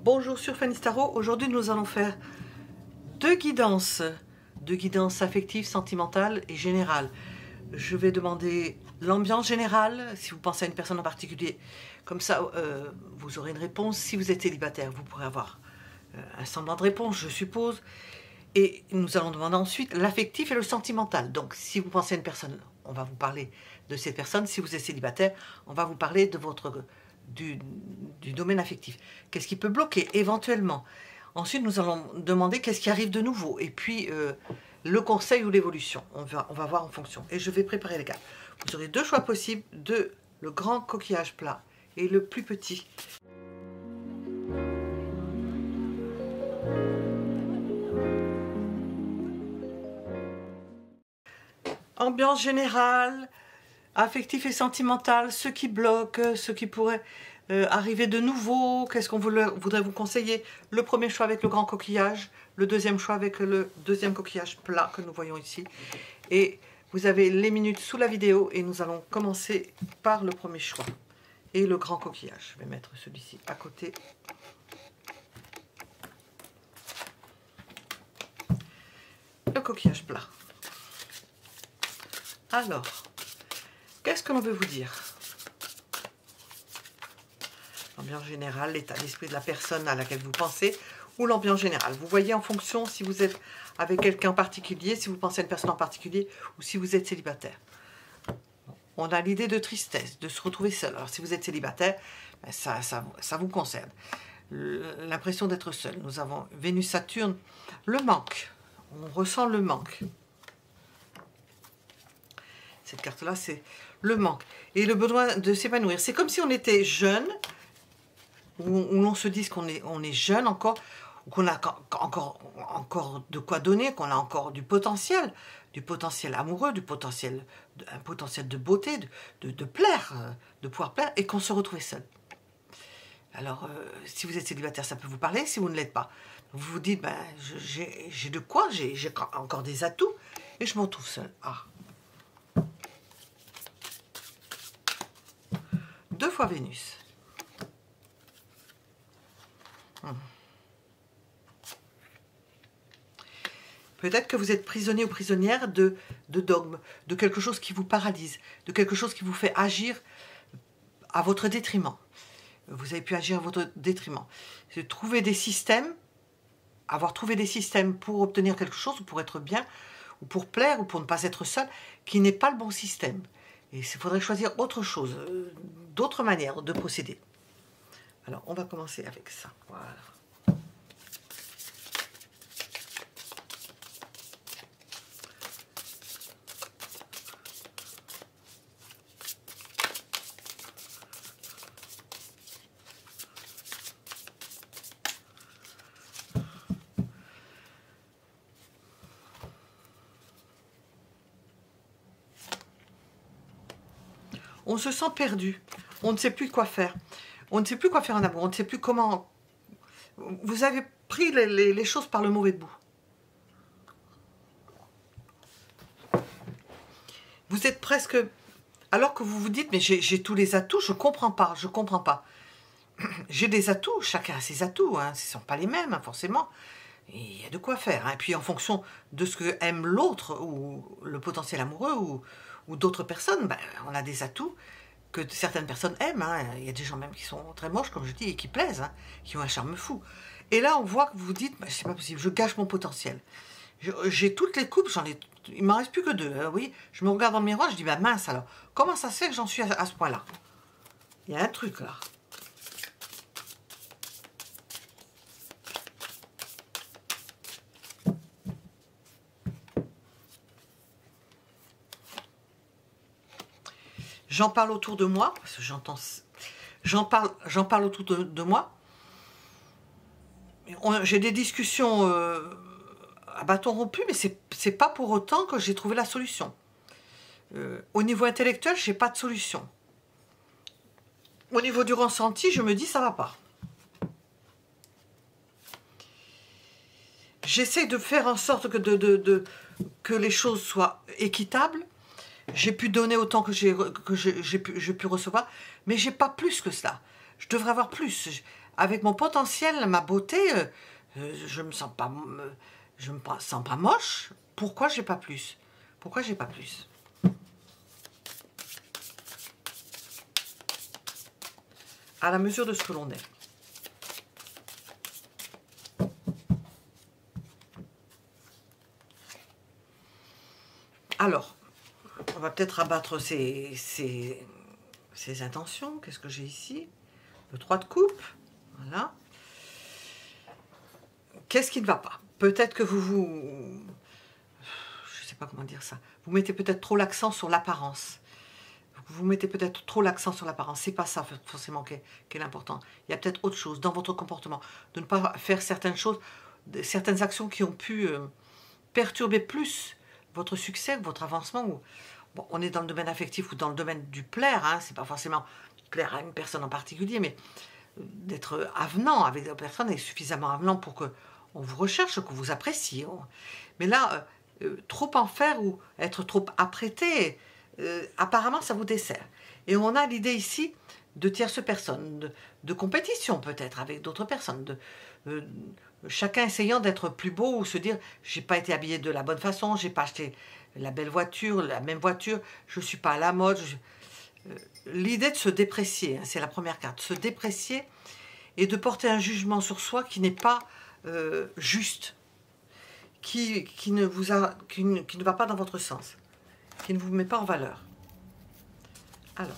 Bonjour sur Fanny Tarot. Aujourd'hui nous allons faire deux guidances affectives, sentimentales et générales. Je vais demander l'ambiance générale, si vous pensez à une personne en particulier, comme ça vous aurez une réponse. Si vous êtes célibataire, vous pourrez avoir un semblant de réponse, je suppose. Et nous allons demander ensuite l'affectif et le sentimental. Donc si vous pensez à une personne, on va vous parler de cette personne. Si vous êtes célibataire, on va vous parler de du domaine affectif. Qu'est-ce qui peut bloquer éventuellement? Ensuite, nous allons demander qu'est-ce qui arrive de nouveau. Et puis, le conseil ou l'évolution. On va voir en fonction. Et je vais préparer les cartes. Vous aurez deux choix possibles, le grand coquillage plat et le plus petit. Ambiance générale, affectif et sentimental, ce qui bloque, ce qui pourrait arriver de nouveau, qu'est-ce qu'on voudrait vous conseiller. Le premier choix avec le grand coquillage, le deuxième choix avec le deuxième coquillage plat que nous voyons ici. Et vous avez les minutes sous la vidéo et nous allons commencer par le premier choix. Et le grand coquillage, je vais mettre celui-ci à côté. Le coquillage plat. Alors, qu'est-ce que l'on veut vous dire? L'ambiance générale, l'état d'esprit de la personne à laquelle vous pensez, ou l'ambiance générale. Vous voyez en fonction si vous êtes avec quelqu'un en particulier, si vous pensez à une personne en particulier, ou si vous êtes célibataire. On a l'idée de tristesse, de se retrouver seul. Alors si vous êtes célibataire, ça vous concerne. L'impression d'être seul. Nous avons Vénus-Saturne, le manque. On ressent le manque. Cette carte-là, c'est le manque. Et le besoin de s'épanouir. C'est comme si on était jeune, où l'on se dise qu'on est jeune encore, qu'on a encore de quoi donner, qu'on a encore du potentiel amoureux, un potentiel de beauté, de plaire, de pouvoir plaire, et qu'on se retrouve seul. Alors, si vous êtes célibataire, ça peut vous parler. Si vous ne l'êtes pas, vous vous dites, ben, j'ai de quoi, j'ai encore des atouts, et je me retrouve seul. Ah. Deux fois Vénus. Peut-être que vous êtes prisonnier ou prisonnière de dogmes, de quelque chose qui vous paralyse, de quelque chose qui vous fait agir à votre détriment. Vous avez pu agir à votre détriment. C'est trouver des systèmes, avoir trouvé des systèmes pour obtenir quelque chose, ou pour être bien, ou pour plaire, ou pour ne pas être seul, qui n'est pas le bon système. Et il faudrait choisir autre chose, d'autres manières de procéder. Alors, on va commencer avec ça. Voilà. On se sent perdu, on ne sait plus quoi faire. On ne sait plus quoi faire en amour, on ne sait plus comment... Vous avez pris les choses par le mauvais bout. Vous êtes presque... Alors que vous vous dites, mais j'ai tous les atouts, je ne comprends pas, je ne comprends pas. J'ai des atouts, chacun a ses atouts, hein, ce ne sont pas les mêmes, hein, forcément. Et il y a de quoi faire. Hein. Et puis en fonction de ce que aime l'autre, ou le potentiel amoureux, ou d'autres personnes, ben, on a des atouts que certaines personnes aiment. Hein. Il y a des gens même qui sont très moches, comme je dis, et qui plaisent, hein, qui ont un charme fou. Et là, on voit que vous vous dites, ben, c'est pas possible, je gâche mon potentiel. J'ai toutes les coupes, il m'en reste plus que deux. Hein, oui, je me regarde dans le miroir, je dis, ben mince alors, comment ça se fait que j'en suis à ce point-là? Il y a un truc là. J'en parle autour de moi, parce que j'en parle autour de moi. J'ai des discussions à bâton rompu, mais c'est pas pour autant que j'ai trouvé la solution. Au niveau intellectuel, j'ai pas de solution. Au niveau du ressenti, je me dis ça va pas. J'essaie de faire en sorte que les choses soient équitables. J'ai pu donner autant que j'ai pu recevoir, mais j'ai pas plus que cela. Je devrais avoir plus. avec mon potentiel, ma beauté, je me sens pas, sens pas moche. Pourquoi j'ai pas plus? Pourquoi j'ai pas plus? À la mesure de ce que l'on est. Alors, on va peut-être abattre ces intentions. Qu'est-ce que j'ai ici? Le 3 de coupe. Voilà. Qu'est-ce qui ne va pas? Peut-être que je ne sais pas comment dire ça. Vous mettez peut-être trop l'accent sur l'apparence. Vous mettez peut-être trop l'accent sur l'apparence. C'est pas ça forcément qui est l'important. Il y a peut-être autre chose dans votre comportement. De ne pas faire certaines choses, certaines actions qui ont pu perturber plus votre succès, votre avancement. Bon, on est dans le domaine affectif ou dans le domaine du plaire. Hein, c'est pas forcément plaire à une personne en particulier, mais d'être avenant avec la personne est suffisamment avenant pour qu'on vous recherche, qu'on vous apprécie. Mais là, trop en faire ou être trop apprêté, apparemment ça vous dessert. Et on a l'idée ici de tierces personnes, de compétition peut-être avec d'autres personnes, chacun essayant d'être plus beau ou se dire j'ai pas été habillé de la bonne façon, j'ai pas acheté la belle voiture, la même voiture, je suis pas à la mode. L'idée de se déprécier, hein, c'est la première carte, se déprécier et de porter un jugement sur soi qui n'est pas juste, qui ne va pas dans votre sens, qui ne vous met pas en valeur. Alors,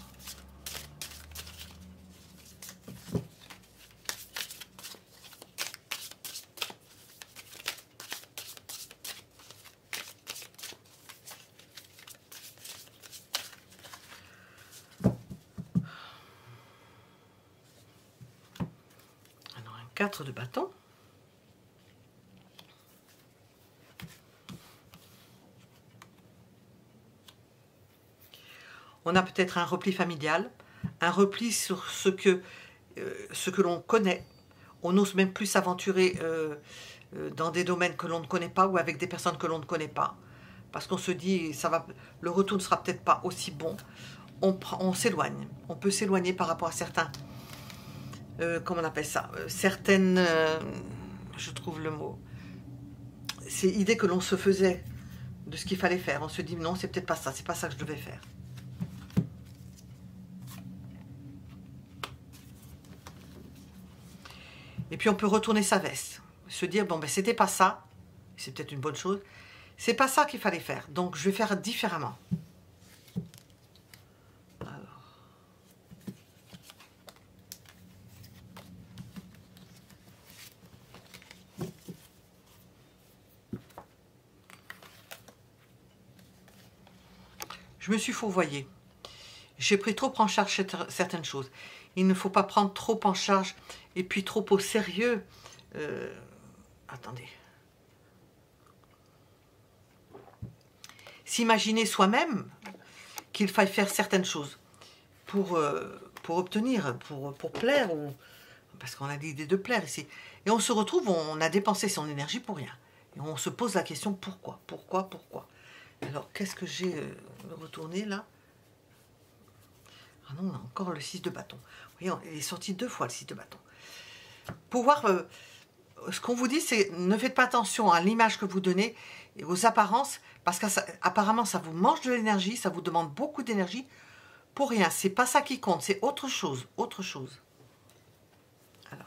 un 4 de bâton. On a peut-être un repli familial, un repli sur ce que l'on connaît. On n'ose même plus s'aventurer dans des domaines que l'on ne connaît pas ou avec des personnes que l'on ne connaît pas. Parce qu'on se dit, le retour ne sera peut-être pas aussi bon. On s'éloigne. On peut s'éloigner par rapport à certains... comment on appelle ça? Certaines... je trouve le mot. C'est l'idée que l'on se faisait de ce qu'il fallait faire. On se dit, non, c'est peut-être pas ça. C'est pas ça que je devais faire. Et puis on peut retourner sa veste, se dire bon ben c'était pas ça, c'est peut-être une bonne chose, c'est pas ça qu'il fallait faire, donc je vais faire différemment. Alors. Je me suis fourvoyée. J'ai pris trop en charge certaines choses. Il ne faut pas prendre trop en charge et puis trop au sérieux. Attendez. S'imaginer soi-même qu'il faille faire certaines choses pour obtenir, pour plaire, parce qu'on a l'idée de plaire ici. Et on se retrouve, on a dépensé son énergie pour rien. Et on se pose la question pourquoi, pourquoi, pourquoi. Alors, qu'est-ce que j'ai retourné là? Ah non, on a encore le 6 de bâton. Vous voyez, il est sorti 2 fois le 6 de bâton. Pouvoir, ce qu'on vous dit, c'est ne faites pas attention à l'image que vous donnez et aux apparences, parce qu'apparemment, ça vous mange de l'énergie, ça vous demande beaucoup d'énergie pour rien. C'est pas ça qui compte, c'est autre chose, autre chose. Alors.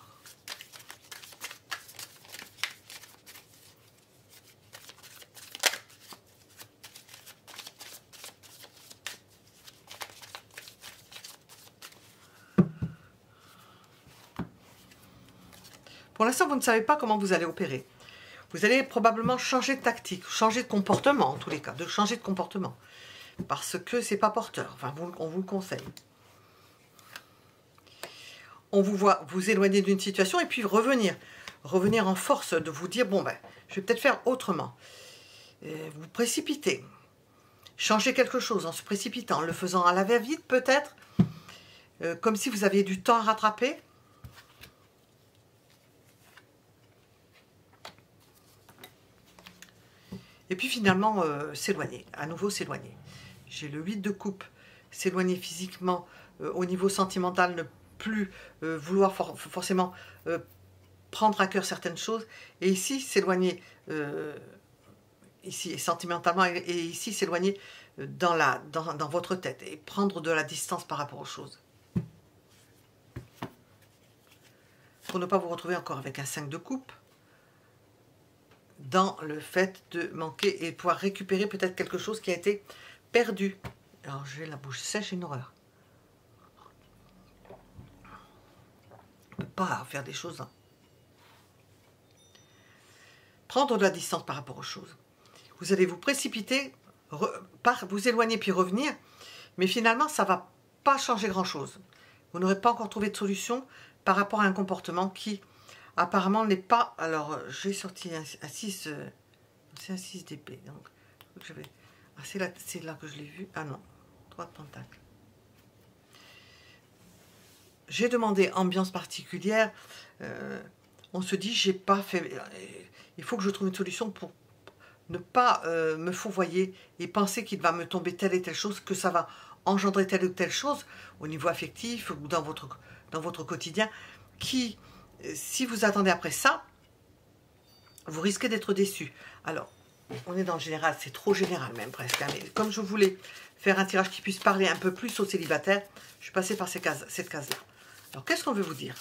Pour l'instant, vous ne savez pas comment vous allez opérer. Vous allez probablement changer de tactique, changer de comportement en tous les cas, de changer de comportement. Parce que c'est pas porteur, enfin, on vous le conseille. On vous voit vous éloigner d'une situation et puis revenir en force, de vous dire, bon ben, je vais peut-être faire autrement. Vous précipitez, changer quelque chose en se précipitant, en le faisant à la va-vite peut-être, comme si vous aviez du temps à rattraper. Et puis finalement, s'éloigner, à nouveau s'éloigner. J'ai le 8 de coupe, s'éloigner physiquement, au niveau sentimental, ne plus vouloir forcément prendre à cœur certaines choses, et ici s'éloigner, ici sentimentalement, et ici s'éloigner dans votre tête, et prendre de la distance par rapport aux choses. Pour ne pas vous retrouver encore avec un 5 de coupe, dans le fait de manquer et pouvoir récupérer peut-être quelque chose qui a été perdu. Alors j'ai la bouche sèche, j'ai une horreur. On ne peut pas faire des choses. Hein. Prendre de la distance par rapport aux choses. Vous allez vous précipiter, vous éloigner puis revenir, mais finalement ça ne va pas changer grand-chose. Vous n'aurez pas encore trouvé de solution par rapport à un comportement qui apparemment n'est pas... Alors j'ai sorti un 6, c'est un 6 d'épée, donc je vais... Ah, c'est là que je l'ai vu. Ah non, 3 de pentacle. J'ai demandé ambiance particulière. On se dit, j'ai pas fait... Il faut que je trouve une solution pour ne pas me fourvoyer et penser qu'il va me tomber telle et telle chose, que ça va engendrer telle ou telle chose au niveau affectif ou dans votre quotidien, qui, si vous attendez après ça, vous risquez d'être déçu. Alors, on est dans le général, c'est trop général même presque. Hein, mais comme je voulais faire un tirage qui puisse parler un peu plus aux célibataires, je suis passée par cette case-là. Alors, qu'est-ce qu'on veut vous dire ?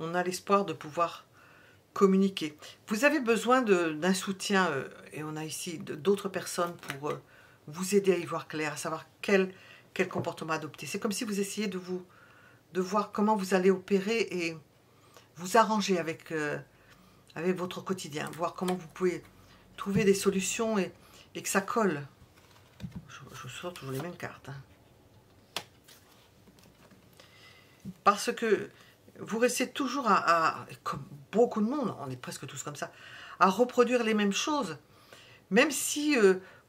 On a l'espoir de pouvoir communiquer. Vous avez besoin d'un soutien, et on a ici d'autres personnes pour vous aider à y voir clair, à savoir quel comportement adopter. C'est comme si vous essayiez de voir comment vous allez opérer et vous arranger avec votre quotidien, voir comment vous pouvez trouver des solutions et que ça colle. Je sors toujours les mêmes cartes. Hein. Parce que vous restez toujours comme beaucoup de monde, on est presque tous comme ça, à reproduire les mêmes choses, même si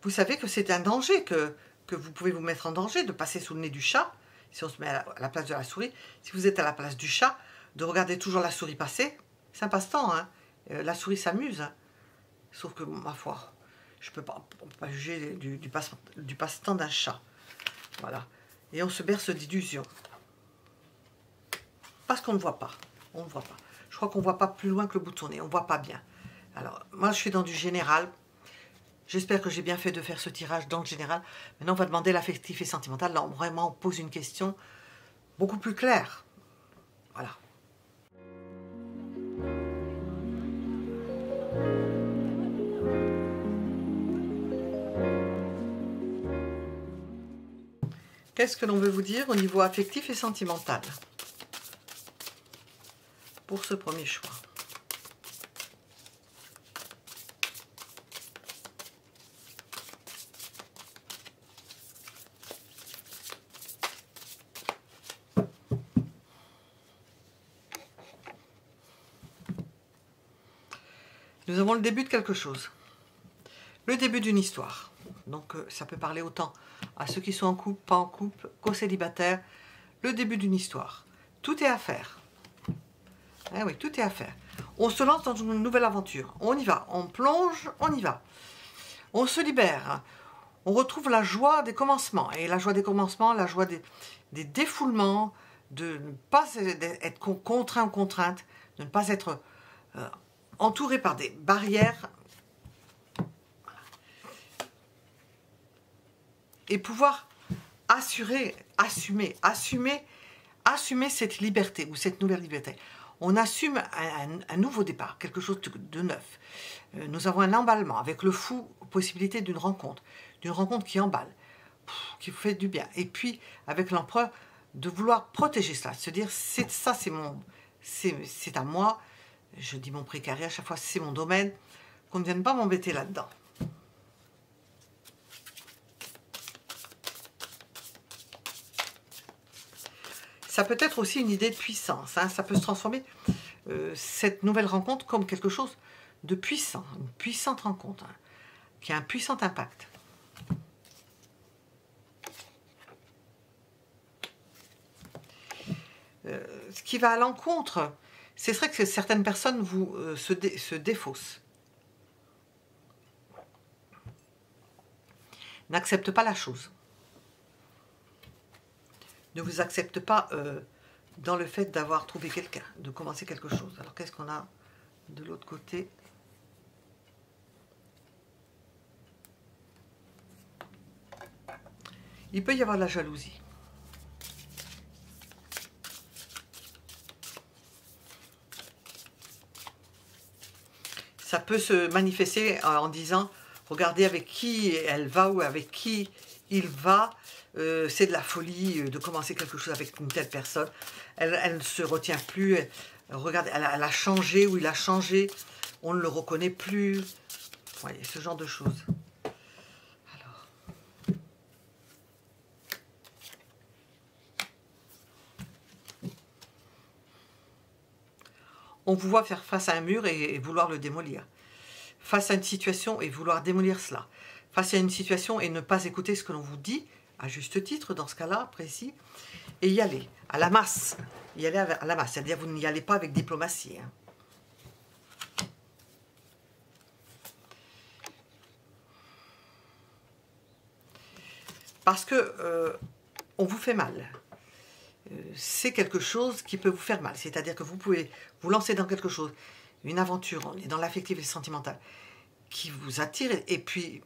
vous savez que c'est un danger, que vous pouvez vous mettre en danger de passer sous le nez du chat, si on se met à la place de la souris. Si vous êtes à la place du chat, de regarder toujours la souris passer, c'est un passe-temps, hein. La souris s'amuse, hein. Sauf que, ma foi, on ne peut pas juger du passe-temps d'un chat. Voilà. Et on se berce d'illusions. Parce qu'on ne voit pas. On ne voit pas. Je crois qu'on ne voit pas plus loin que le bout de son nez. On ne voit pas bien. Alors, moi, je suis dans du général. J'espère que j'ai bien fait de faire ce tirage dans le général. Maintenant, on va demander l'affectif et sentimental. Là, vraiment, on pose une question beaucoup plus claire. Voilà. Qu'est-ce que l'on veut vous dire au niveau affectif et sentimental pour ce premier choix? Nous avons le début de quelque chose. Le début d'une histoire. Donc ça peut parler autant à ceux qui sont en couple, pas en couple, qu'aux célibataires. Le début d'une histoire. Tout est à faire. Eh oui, tout est à faire. On se lance dans une nouvelle aventure. On y va. On plonge, on y va. On se libère. On retrouve la joie des commencements. Et la joie des commencements, la joie des défoulements, de ne pas être contraint ou contrainte, de ne pas être entouré par des barrières. Et pouvoir assumer cette liberté ou cette nouvelle liberté. On assume un nouveau départ, quelque chose de neuf. Nous avons un emballement avec le fou, possibilité d'une rencontre qui emballe, qui vous fait du bien. Et puis, avec l'empereur, de vouloir protéger cela, se dire, c'est à moi, je dis mon précaré à chaque fois, c'est mon domaine, qu'on ne vienne pas m'embêter là-dedans. Ça peut être aussi une idée de puissance, hein. Ça peut se transformer, cette nouvelle rencontre, comme quelque chose de puissant, une puissante rencontre, hein, qui a un puissant impact. Ce qui va à l'encontre, c'est vrai que certaines personnes vous se défaussent. N'acceptent pas la chose. Ne vous accepte pas dans le fait d'avoir trouvé quelqu'un, de commencer quelque chose. Alors qu'est-ce qu'on a de l'autre côté? Il peut y avoir de la jalousie. Ça peut se manifester en disant, regardez avec qui elle va ou avec qui il va. C'est de la folie de commencer quelque chose avec une telle personne. Elle ne se retient plus. Regardez, elle a changé ou il a changé. On ne le reconnaît plus. Vous voyez, ce genre de choses. Alors. On vous voit faire face à un mur et vouloir le démolir. Face à une situation et vouloir démolir cela. Face à une situation et ne pas écouter ce que l'on vous dit, à juste titre, dans ce cas-là, précis, et y aller, à la masse. Y aller à la masse, c'est-à-dire vous n'y allez pas avec diplomatie. Hein. Parce que on vous fait mal. C'est quelque chose qui peut vous faire mal. C'est-à-dire que vous pouvez vous lancer dans quelque chose, une aventure, on est dans l'affectif et le sentimental, qui vous attire, et puis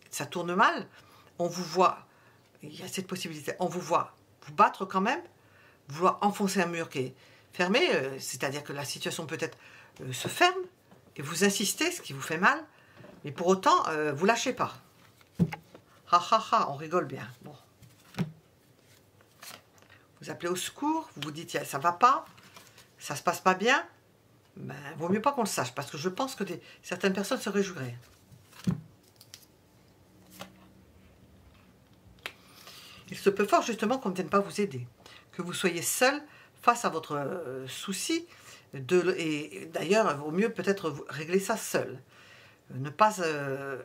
ça tourne mal. On vous voit, il y a cette possibilité, on vous voit vous battre quand même, vouloir enfoncer un mur qui est fermé, c'est-à-dire que la situation peut-être se ferme, et vous insistez, ce qui vous fait mal, mais pour autant, vous lâchez pas. Ha ha ha, on rigole bien. Bon. Vous appelez au secours, vous vous dites, ça va pas, ça se passe pas bien, ben, vaut mieux pas qu'on le sache, parce que je pense que certaines personnes se réjouiraient. Il se peut fort justement qu'on ne vienne pas vous aider, que vous soyez seul face à votre souci, et d'ailleurs, il vaut mieux peut-être régler ça seul, ne pas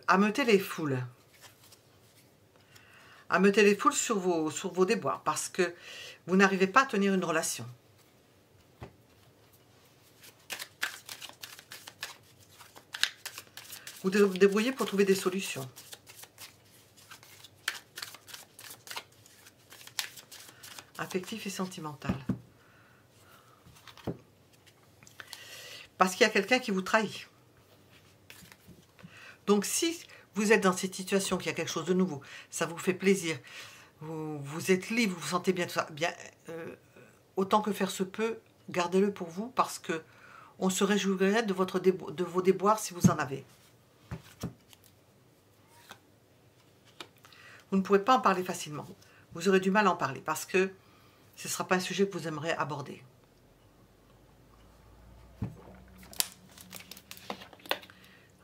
ameuter les foules. Ameuter les foules sur vos déboires, parce que vous n'arrivez pas à tenir une relation. Vous devez vous débrouiller pour trouver des solutions. Affectif et sentimental. Parce qu'il y a quelqu'un qui vous trahit. Donc si vous êtes dans cette situation, qu'il y a quelque chose de nouveau, ça vous fait plaisir, vous êtes libre, vous vous sentez bien, tout ça, bien, autant que faire se peut, gardez-le pour vous, parce que on se réjouirait de vos déboires si vous en avez. Vous ne pourrez pas en parler facilement. Vous aurez du mal à en parler, parce que ce ne sera pas un sujet que vous aimeriez aborder.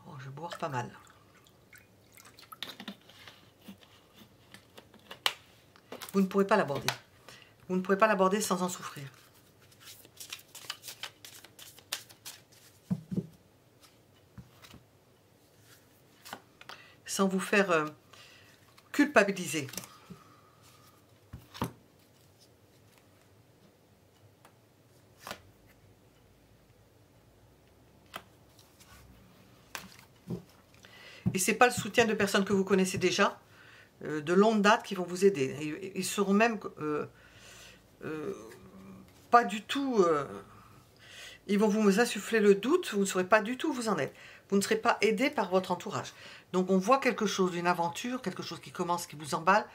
Oh, je boire pas mal. Vous ne pourrez pas l'aborder. Vous ne pourrez pas l'aborder sans en souffrir. Sans vous faire culpabiliser. Et ce n'est pas le soutien de personnes que vous connaissez déjà, de longue date, qui vont vous aider. Ils seront même pas du tout... ils vont vous insuffler le doute, vous ne saurez pas du tout où vous en êtes. Vous ne serez pas aidé par votre entourage. Donc on voit quelque chose, une aventure, quelque chose qui commence, qui vous emballe.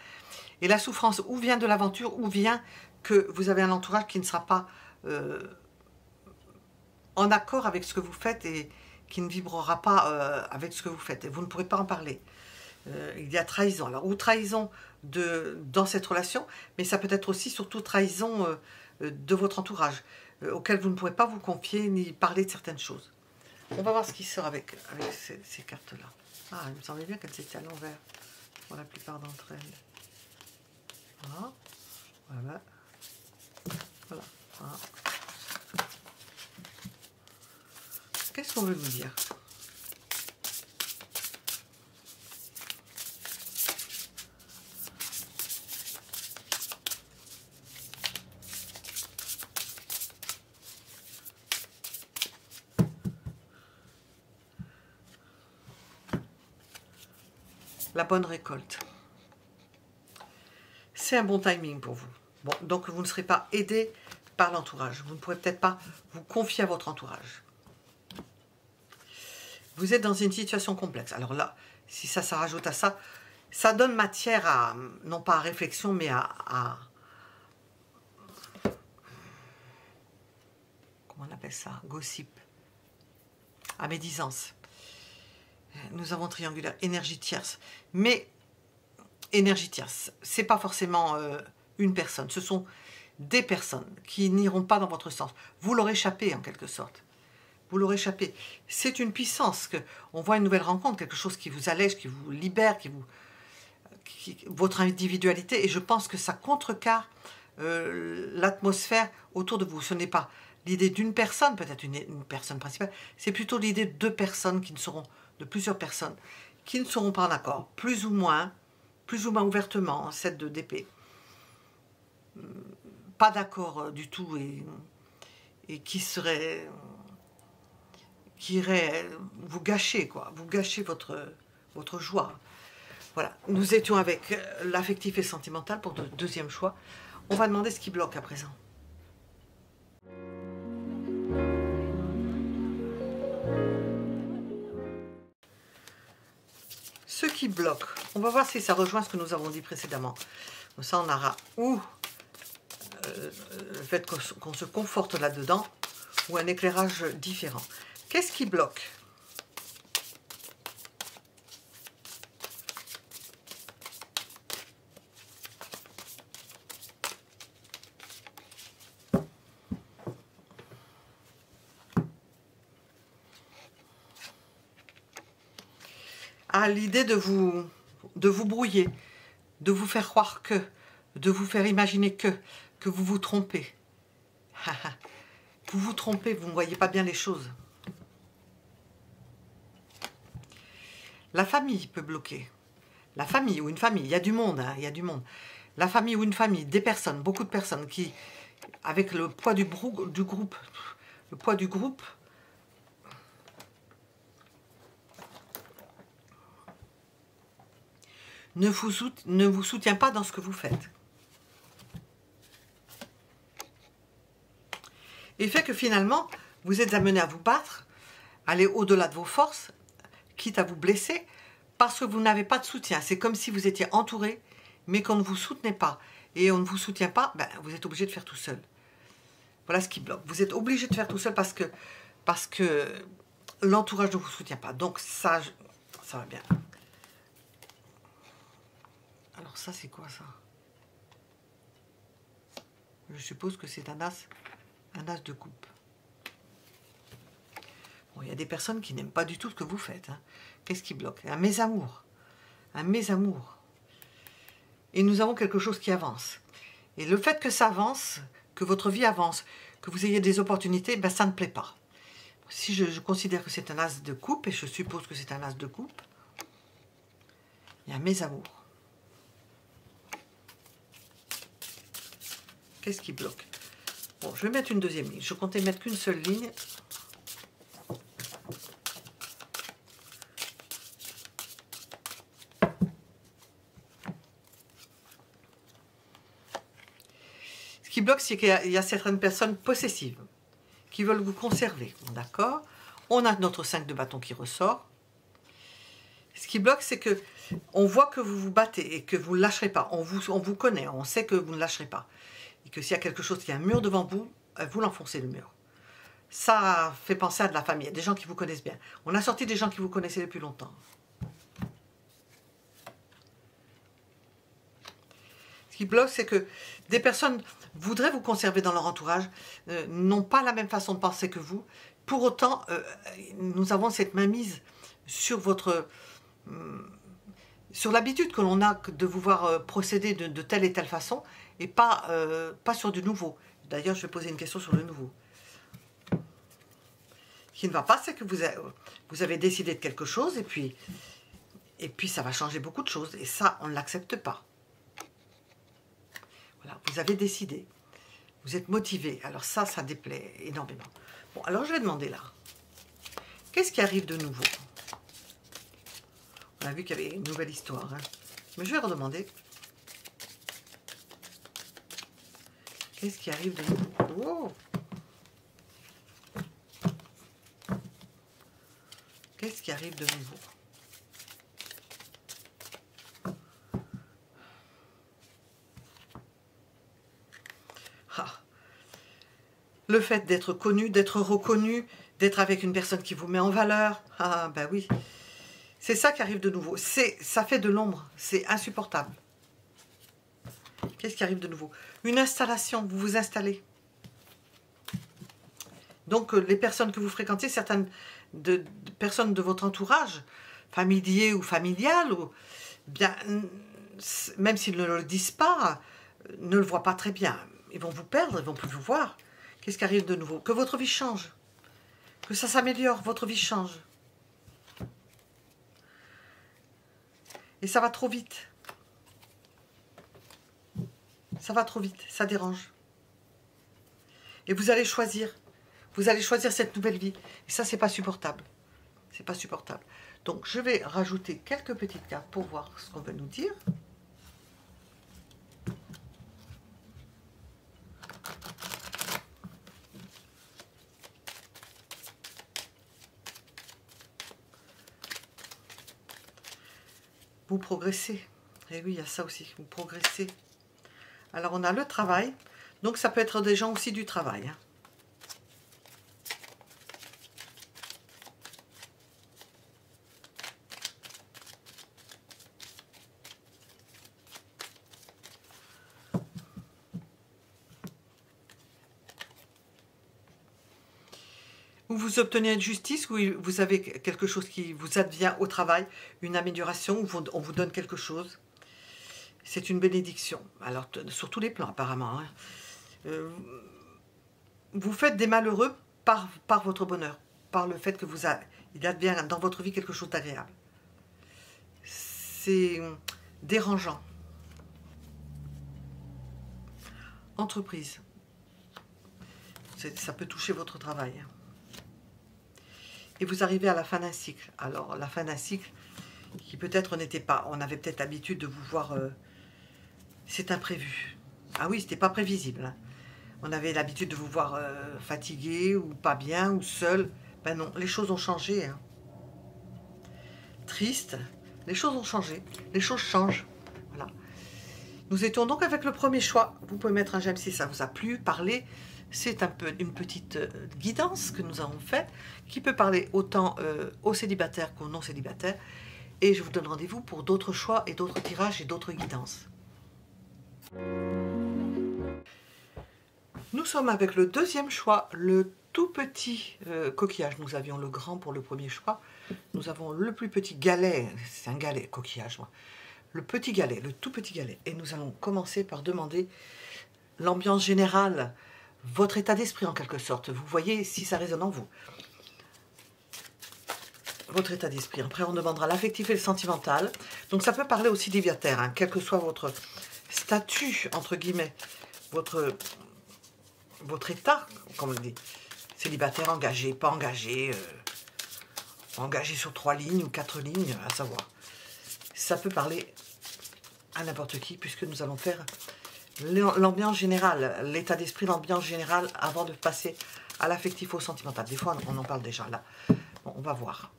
Et la souffrance ou vient de l'aventure, ou vient que vous avez un entourage qui ne sera pas en accord avec ce que vous faites et qui ne vibrera pas avec ce que vous faites. Et vous ne pourrez pas en parler. Il y a trahison. Alors, ou trahison dans cette relation, mais ça peut être aussi surtout trahison de votre entourage, auquel vous ne pourrez pas vous confier ni parler de certaines choses. On va voir ce qui sort avec ces cartes-là. Ah, il me semblait bien qu'elles étaient à l'envers, pour la plupart d'entre elles. Voilà. Voilà. Voilà. Voilà. Qu'est-ce qu'on veut nous dire? la bonne récolte. C'est un bon timing pour vous. Bon, donc vous ne serez pas aidé par l'entourage. Vous ne pourrez peut-être pas vous confier à votre entourage. Vous êtes dans une situation complexe. Alors là, si ça rajoute à ça, ça donne matière à, non pas à réflexion, mais à comment on appelle ça? Gossip. À médisance. Nous avons triangulaire, énergie tierce. Mais énergie tierce, c'est pas forcément une personne. Ce sont des personnes qui n'iront pas dans votre sens. Vous leur échappez en quelque sorte. Vous leur échappez. C'est une puissance. On voit une nouvelle rencontre, quelque chose qui vous allège, qui vous libère, votre individualité. Et je pense que ça contrecarre l'atmosphère autour de vous. Ce n'est pas l'idée d'une personne, peut-être une personne principale. C'est plutôt l'idée de deux personnes de plusieurs personnes qui ne seront pas en accord, plus ou moins ouvertement, 7 d'épée. Pas d'accord du tout et qui irait vous gâcher, quoi. Vous gâcher votre joie. Voilà, nous étions avec l'affectif et sentimental pour le deuxième choix. On va demander ce qui bloque à présent. Ce qui bloque, on va voir si ça rejoint ce que nous avons dit précédemment. Donc ça, on aura ou le fait qu'on se conforte là-dedans, ou un éclairage différent. Qu'est-ce qui bloque? À l'idée de vous brouiller, de vous faire croire de vous faire imaginer que vous vous trompez. Vous vous trompez, vous ne voyez pas bien les choses. La famille peut bloquer. La famille ou une famille, il y a du monde, hein, il y a du monde. La famille ou une famille, des personnes, beaucoup de personnes qui, avec le poids du groupe, ne vous soutient pas dans ce que vous faites. Et fait que finalement, vous êtes amené à vous battre, aller au-delà de vos forces, quitte à vous blesser, parce que vous n'avez pas de soutien. C'est comme si vous étiez entouré, mais qu'on ne vous soutenait pas. Et on ne vous soutient pas, ben, vous êtes obligé de faire tout seul. Voilà ce qui bloque. Vous êtes obligé de faire tout seul parce que l'entourage ne vous soutient pas. Donc ça va bien. Alors ça, c'est quoi ça? Je suppose que c'est un as de coupe. Bon, il y a des personnes qui n'aiment pas du tout ce que vous faites. Hein. Qu'est-ce qui bloque? Un mésamour. Un mésamour. Et nous avons quelque chose qui avance. Et le fait que ça avance, que votre vie avance, que vous ayez des opportunités, ben ça ne plaît pas. Si je considère que c'est un as de coupe, et je suppose que c'est un as de coupe, il y a un mésamour. Qu'est-ce qui bloque? Bon, je vais mettre une deuxième ligne. Je comptais mettre qu'une seule ligne. Ce qui bloque, c'est qu'il y a certaines personnes possessives qui veulent vous conserver. D'accord? On a notre 5 de bâton qui ressort. Ce qui bloque, c'est que on voit que vous vous battez et que vous ne lâcherez pas. On vous connaît, on sait que vous ne lâcherez pas. Et que s'il y a quelque chose, qu'il y a un mur devant vous, vous l'enfoncez le mur. Ça fait penser à de la famille, à des gens qui vous connaissent bien. On a sorti des gens qui vous connaissaient depuis longtemps. Ce qui bloque, c'est que des personnes voudraient vous conserver dans leur entourage, n'ont pas la même façon de penser que vous. Pour autant, nous avons cette mainmise sur sur l'habitude que l'on a de vous voir procéder de telle et telle façon, et pas sur du nouveau. D'ailleurs, je vais poser une question sur le nouveau. Ce qui ne va pas, c'est que vous avez décidé de quelque chose, et puis ça va changer beaucoup de choses, et ça, on ne l'accepte pas. Voilà, vous avez décidé, vous êtes motivé, alors ça déplaît énormément. Bon, alors je vais demander là, qu'est-ce qui arrive de nouveau? a vu qu'il y avait une nouvelle histoire. Hein. Mais je vais redemander. Qu'est-ce qui arrive de nouveau? Oh, qu'est-ce qui arrive de nouveau? Ah. Le fait d'être connu, d'être reconnu, d'être avec une personne qui vous met en valeur. Ah, ben oui. C'est ça qui arrive de nouveau. Ça fait de l'ombre. C'est insupportable. Qu'est-ce qui arrive de nouveau? Une installation. Vous vous installez. Donc, les personnes que vous fréquentez, certaines personnes de votre entourage, familier ou familial, ou, bien, même s'ils ne le disent pas, ne le voient pas très bien. Ils vont vous perdre, ils vont plus vous voir. Qu'est-ce qui arrive de nouveau? Que votre vie change. Que ça s'améliore, votre vie change. Et ça va trop vite. Ça va trop vite, ça dérange. Et vous allez choisir. Vous allez choisir cette nouvelle vie. Et ça, c'est pas supportable. C'est pas supportable. Donc, je vais rajouter quelques petites cartes pour voir ce qu'on veut nous dire. Vous progressez. Et oui, il y a ça aussi. Vous progressez. Alors, on a le travail. Donc, ça peut être des gens aussi du travail. Hein. Ou vous obtenez une justice, ou vous avez quelque chose qui vous advient au travail, une amélioration, ou on vous donne quelque chose. C'est une bénédiction. Alors, sur tous les plans, apparemment. Hein. Vous faites des malheureux par votre bonheur, par le fait que il advient dans votre vie quelque chose d'agréable. C'est dérangeant. Entreprise. Ça peut toucher votre travail. Et vous arrivez à la fin d'un cycle. Alors, la fin d'un cycle qui peut-être n'était pas... On avait peut-être l'habitude de vous voir... c'est imprévu. Ah oui, c'était pas prévisible. Hein. On avait l'habitude de vous voir fatigué, ou pas bien, ou seul. Ben non, les choses ont changé. Hein. Triste. Les choses ont changé. Les choses changent. Voilà. Nous étions donc avec le premier choix. Vous pouvez mettre un j'aime si ça vous a plu, parler. C'est un peu une petite guidance que nous avons faite, qui peut parler autant aux célibataires qu'aux non-célibataires. Et je vous donne rendez-vous pour d'autres choix et d'autres tirages et d'autres guidances. Nous sommes avec le deuxième choix, le tout petit coquillage. Nous avions le grand pour le premier choix. Nous avons le plus petit galet, c'est un galet, coquillage, moi. Le petit galet, le tout petit galet. Et nous allons commencer par demander l'ambiance générale, votre état d'esprit en quelque sorte. Vous voyez si ça résonne en vous. Votre état d'esprit. Après, on demandera l'affectif et le sentimental. Donc, ça peut parler aussi célibataire, hein, quel que soit votre statut, entre guillemets, votre état, comme on dit. Célibataire, engagé, pas engagé, engagé sur 3 lignes ou 4 lignes, à savoir. Ça peut parler à n'importe qui, puisque nous allons faire l'ambiance générale, l'état d'esprit, l'ambiance générale, avant de passer à l'affectif au sentimental. Des fois, on en parle déjà là. Bon, on va voir.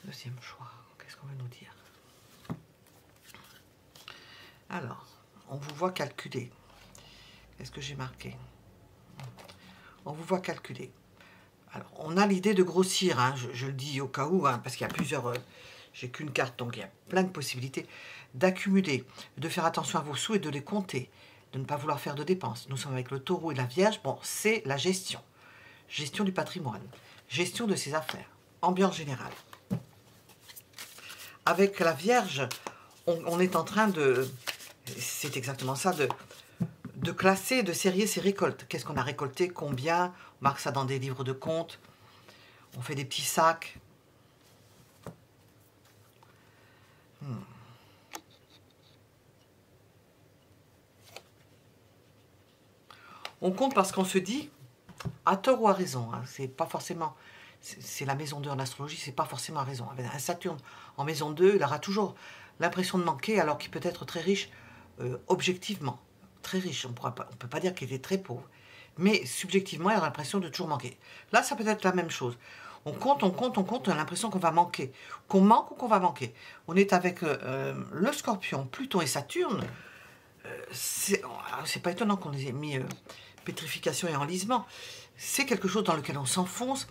Deuxième choix, qu'est-ce qu'on va nous dire? Alors, on vous voit calculer. Qu'est-ce que j'ai marqué? On vous voit calculer. Alors, on a l'idée de grossir, hein, je le dis au cas où, hein, parce qu'il y a plusieurs... j'ai qu'une carte, donc il y a plein de possibilités d'accumuler, de faire attention à vos sous et de les compter, de ne pas vouloir faire de dépenses. Nous sommes avec le taureau et la vierge. Bon, c'est la gestion. Gestion du patrimoine. Gestion de ses affaires. Ambiance générale. Avec la vierge, on est en train de... C'est exactement ça, de classer, de sérier ses récoltes. Qu'est-ce qu'on a récolté? Combien? On marque ça dans des livres de comptes. On fait des petits sacs. On compte parce qu'on se dit, à tort ou à raison, hein, c'est pas forcément c'est la maison 2 en astrologie, c'est pas forcément raison. Avec un Saturne en maison 2, il aura toujours l'impression de manquer, alors qu'il peut être très riche, objectivement. Très riche, on ne peut pas dire qu'il est très pauvre. Mais subjectivement, il aura l'impression de toujours manquer. Là, ça peut être la même chose. On compte, on a l'impression qu'on va manquer. Qu'on manque ou qu'on va manquer. On est avec le Scorpion, Pluton et Saturne. C'est pas étonnant qu'on les ait mis pétrification et enlisement. C'est quelque chose dans lequel on s'enfonce.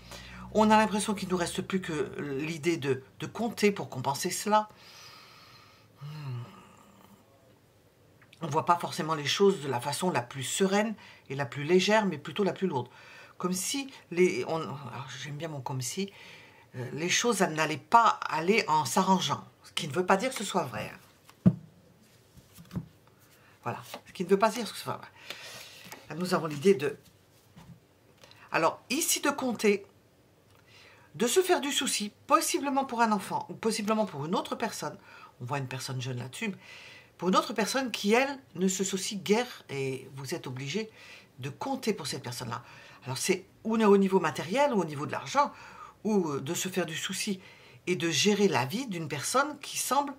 On a l'impression qu'il ne nous reste plus que l'idée de compter pour compenser cela. On ne voit pas forcément les choses de la façon la plus sereine et la plus légère, mais plutôt la plus lourde. Comme si, j'aime bien mon comme si, les choses n'allaient pas aller en s'arrangeant. Ce qui ne veut pas dire que ce soit vrai. Voilà, ce qui ne veut pas dire que ce soit vrai. Là, nous avons l'idée de... Alors, ici de compter, de se faire du souci, possiblement pour un enfant, ou possiblement pour une autre personne. On voit une personne jeune là-dessus, pour une autre personne qui, elle, ne se soucie guère, et vous êtes obligé de compter pour cette personne-là. Alors c'est ou au niveau matériel, ou au niveau de l'argent, ou de se faire du souci, et de gérer la vie d'une personne qui semble,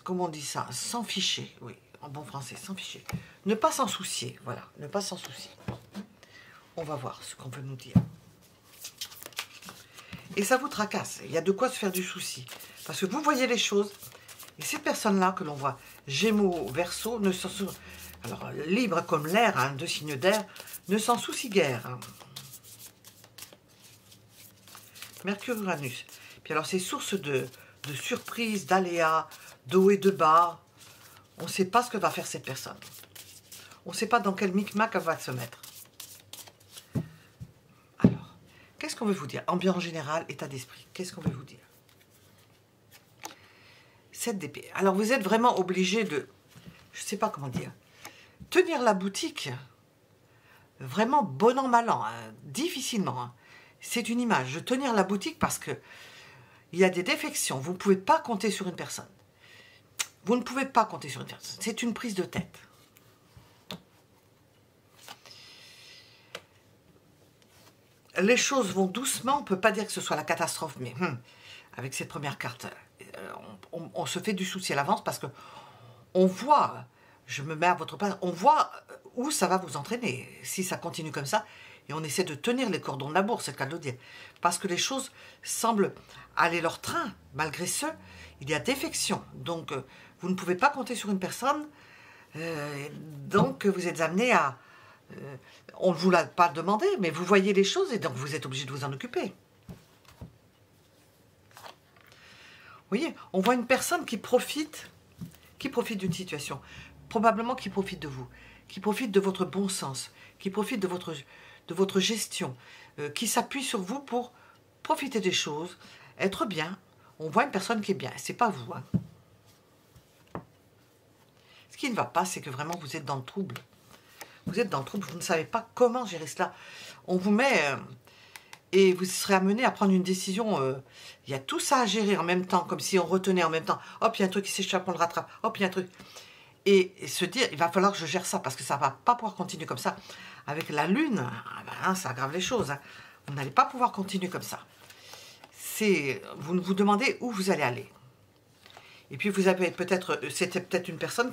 comment on dit ça, s'en ficher, oui, en bon français, s'en ficher. Ne pas s'en soucier, voilà, ne pas s'en soucier. On va voir ce qu'on veut nous dire. Et ça vous tracasse, il y a de quoi se faire du souci. Parce que vous voyez les choses, et ces personnes-là que l'on voit, Gémeaux, Verseau, ne s'en soucient, alors libre comme l'air, hein, deux signes d'air, ne s'en soucient guère. Hein. Mercure, Uranus. Puis alors c'est source de surprises, d'aléas, de haut et de bas. On ne sait pas ce que va faire cette personne. On ne sait pas dans quel micmac elle va se mettre. Alors, qu'est-ce qu'on veut vous dire? Ambiance générale, état d'esprit. Qu'est-ce qu'on veut vous dire? 7 d'épée. Alors vous êtes vraiment obligé de, je ne sais pas comment dire, tenir la boutique, vraiment bon an, mal an, hein, difficilement. Hein. C'est une image, de tenir la boutique parce que il y a des défections. Vous ne pouvez pas compter sur une personne. Vous ne pouvez pas compter sur une personne. C'est une prise de tête. Les choses vont doucement. On ne peut pas dire que ce soit la catastrophe, mais avec cette première carte, on se fait du souci à l'avance parce que on voit, je me mets à votre place, on voit où ça va vous entraîner si ça continue comme ça. Et on essaie de tenir les cordons de la bourse, c'est le cas de le dire. Parce que les choses semblent aller leur train. Malgré ce, il y a défection. Donc, vous ne pouvez pas compter sur une personne. Donc, vous êtes amené à... on ne vous l'a pas demandé, mais vous voyez les choses et donc vous êtes obligé de vous en occuper. Vous voyez, on voit une personne qui profite d'une situation. Probablement qui profite de vous, qui profite de votre bon sens, qui profite de votre gestion, qui s'appuie sur vous pour profiter des choses, être bien. On voit une personne qui est bien, c'est pas vous. Hein. Ce qui ne va pas, c'est que vraiment vous êtes dans le trouble. Vous êtes dans le trouble, vous ne savez pas comment gérer cela. On vous met et vous serez amené à prendre une décision. Il y a tout ça à gérer en même temps, comme si on retenait en même temps. Hop, il y a un truc qui s'échappe, on le rattrape. Hop, il y a un truc. Et se dire, il va falloir que je gère ça, parce que ça ne va pas pouvoir continuer comme ça. Avec la lune, ça aggrave les choses. Hein. Vous n'allez pas pouvoir continuer comme ça. Vous vous demandez où vous allez aller. Et puis vous avez peut-être, c'était peut-être une personne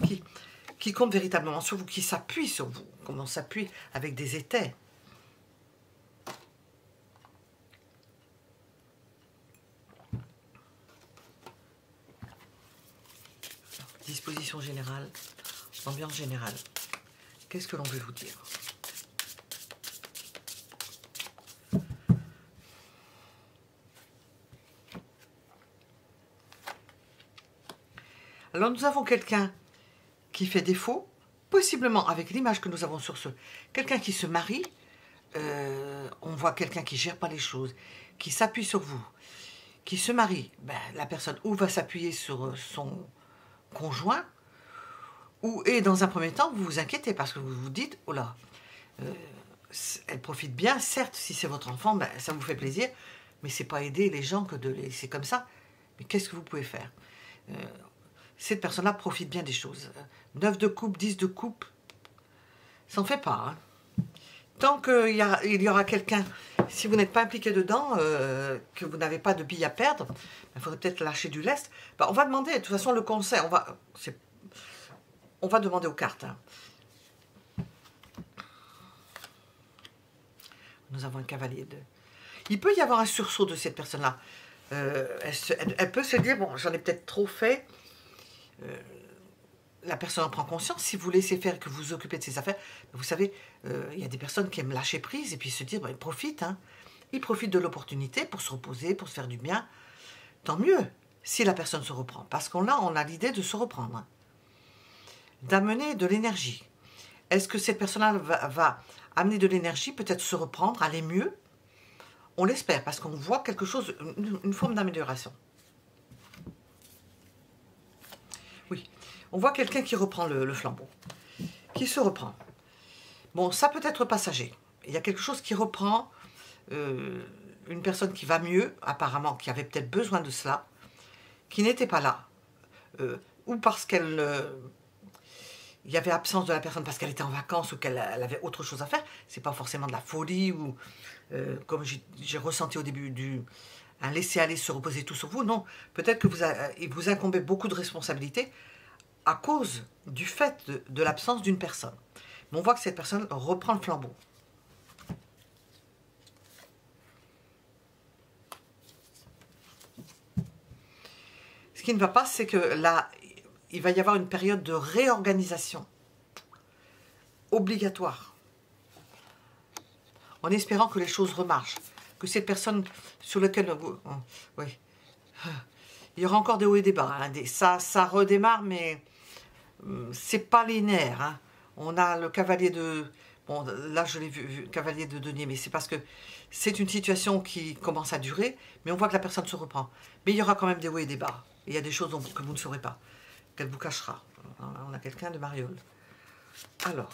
qui compte véritablement sur vous, qui s'appuie sur vous, comme on s'appuie avec des étais. Disposition générale, ambiance générale. Qu'est-ce que l'on veut vous dire? Alors nous avons quelqu'un qui fait défaut, possiblement avec l'image que nous avons sur ce, quelqu'un qui se marie, on voit quelqu'un qui ne gère pas les choses, qui s'appuie sur vous, qui se marie, la personne ou va s'appuyer sur son conjoint, et dans un premier temps, vous vous inquiétez parce que vous vous dites, oh là, elle profite bien, certes, si c'est votre enfant, ça vous fait plaisir, mais c'est pas aider les gens que de laisser comme ça. Mais qu'est-ce que vous pouvez faire? Cette personne-là profite bien des choses. 9 de coupe, 10 de coupe, ça n'en fait pas. Hein. Tant qu'il y aura quelqu'un, si vous n'êtes pas impliqué dedans, que vous n'avez pas de billes à perdre, il faudrait peut-être lâcher du lest. Ben, on va demander, de toute façon, le conseil, on va demander aux cartes. Hein. Nous avons un cavalier de... Il peut y avoir un sursaut de cette personne-là. Elle peut se dire, bon, j'en ai peut-être trop fait. La personne en prend conscience. Si vous laissez faire et que vous vous occupez de ses affaires, vous savez, il y a des personnes qui aiment lâcher prise et puis se dire, ben, ils profitent. Hein. Ils profitent de l'opportunité pour se reposer, pour se faire du bien. Tant mieux si la personne se reprend. Parce qu'on a l'idée de se reprendre. Hein. D'amener de l'énergie. Est-ce que cette personne-là va amener de l'énergie, peut-être se reprendre, aller mieux? On l'espère, parce qu'on voit quelque chose, une forme d'amélioration. Oui, on voit quelqu'un qui reprend le flambeau, qui se reprend. Bon, ça peut être passager. Il y a quelque chose qui reprend, une personne qui va mieux, apparemment, qui avait peut-être besoin de cela, qui n'était pas là, ou parce qu'elle... il y avait absence de la personne parce qu'elle était en vacances ou qu'elle avait autre chose à faire. C'est pas forcément de la folie ou, comme j'ai ressenti au début, un laisser-aller se reposer tout sur vous. Non, peut-être que il vous incombait beaucoup de responsabilités à cause du fait de l'absence d'une personne. Mais on voit que cette personne reprend le flambeau. Ce qui ne va pas, c'est que là, il va y avoir une période de réorganisation obligatoire, en espérant que les choses remarchent, que cette personne sur laquelle... oui, il y aura encore des hauts et des bas, hein, ça redémarre, mais c'est pas linéaire. Hein. On a le cavalier de... Bon, là, je l'ai vu, cavalier de denier, mais c'est parce que c'est une situation qui commence à durer, mais on voit que la personne se reprend. Mais il y aura quand même des hauts et des bas. Il y a des choses que vous ne saurez pas, qu'elle vous cachera. On a quelqu'un de Mariole. Alors,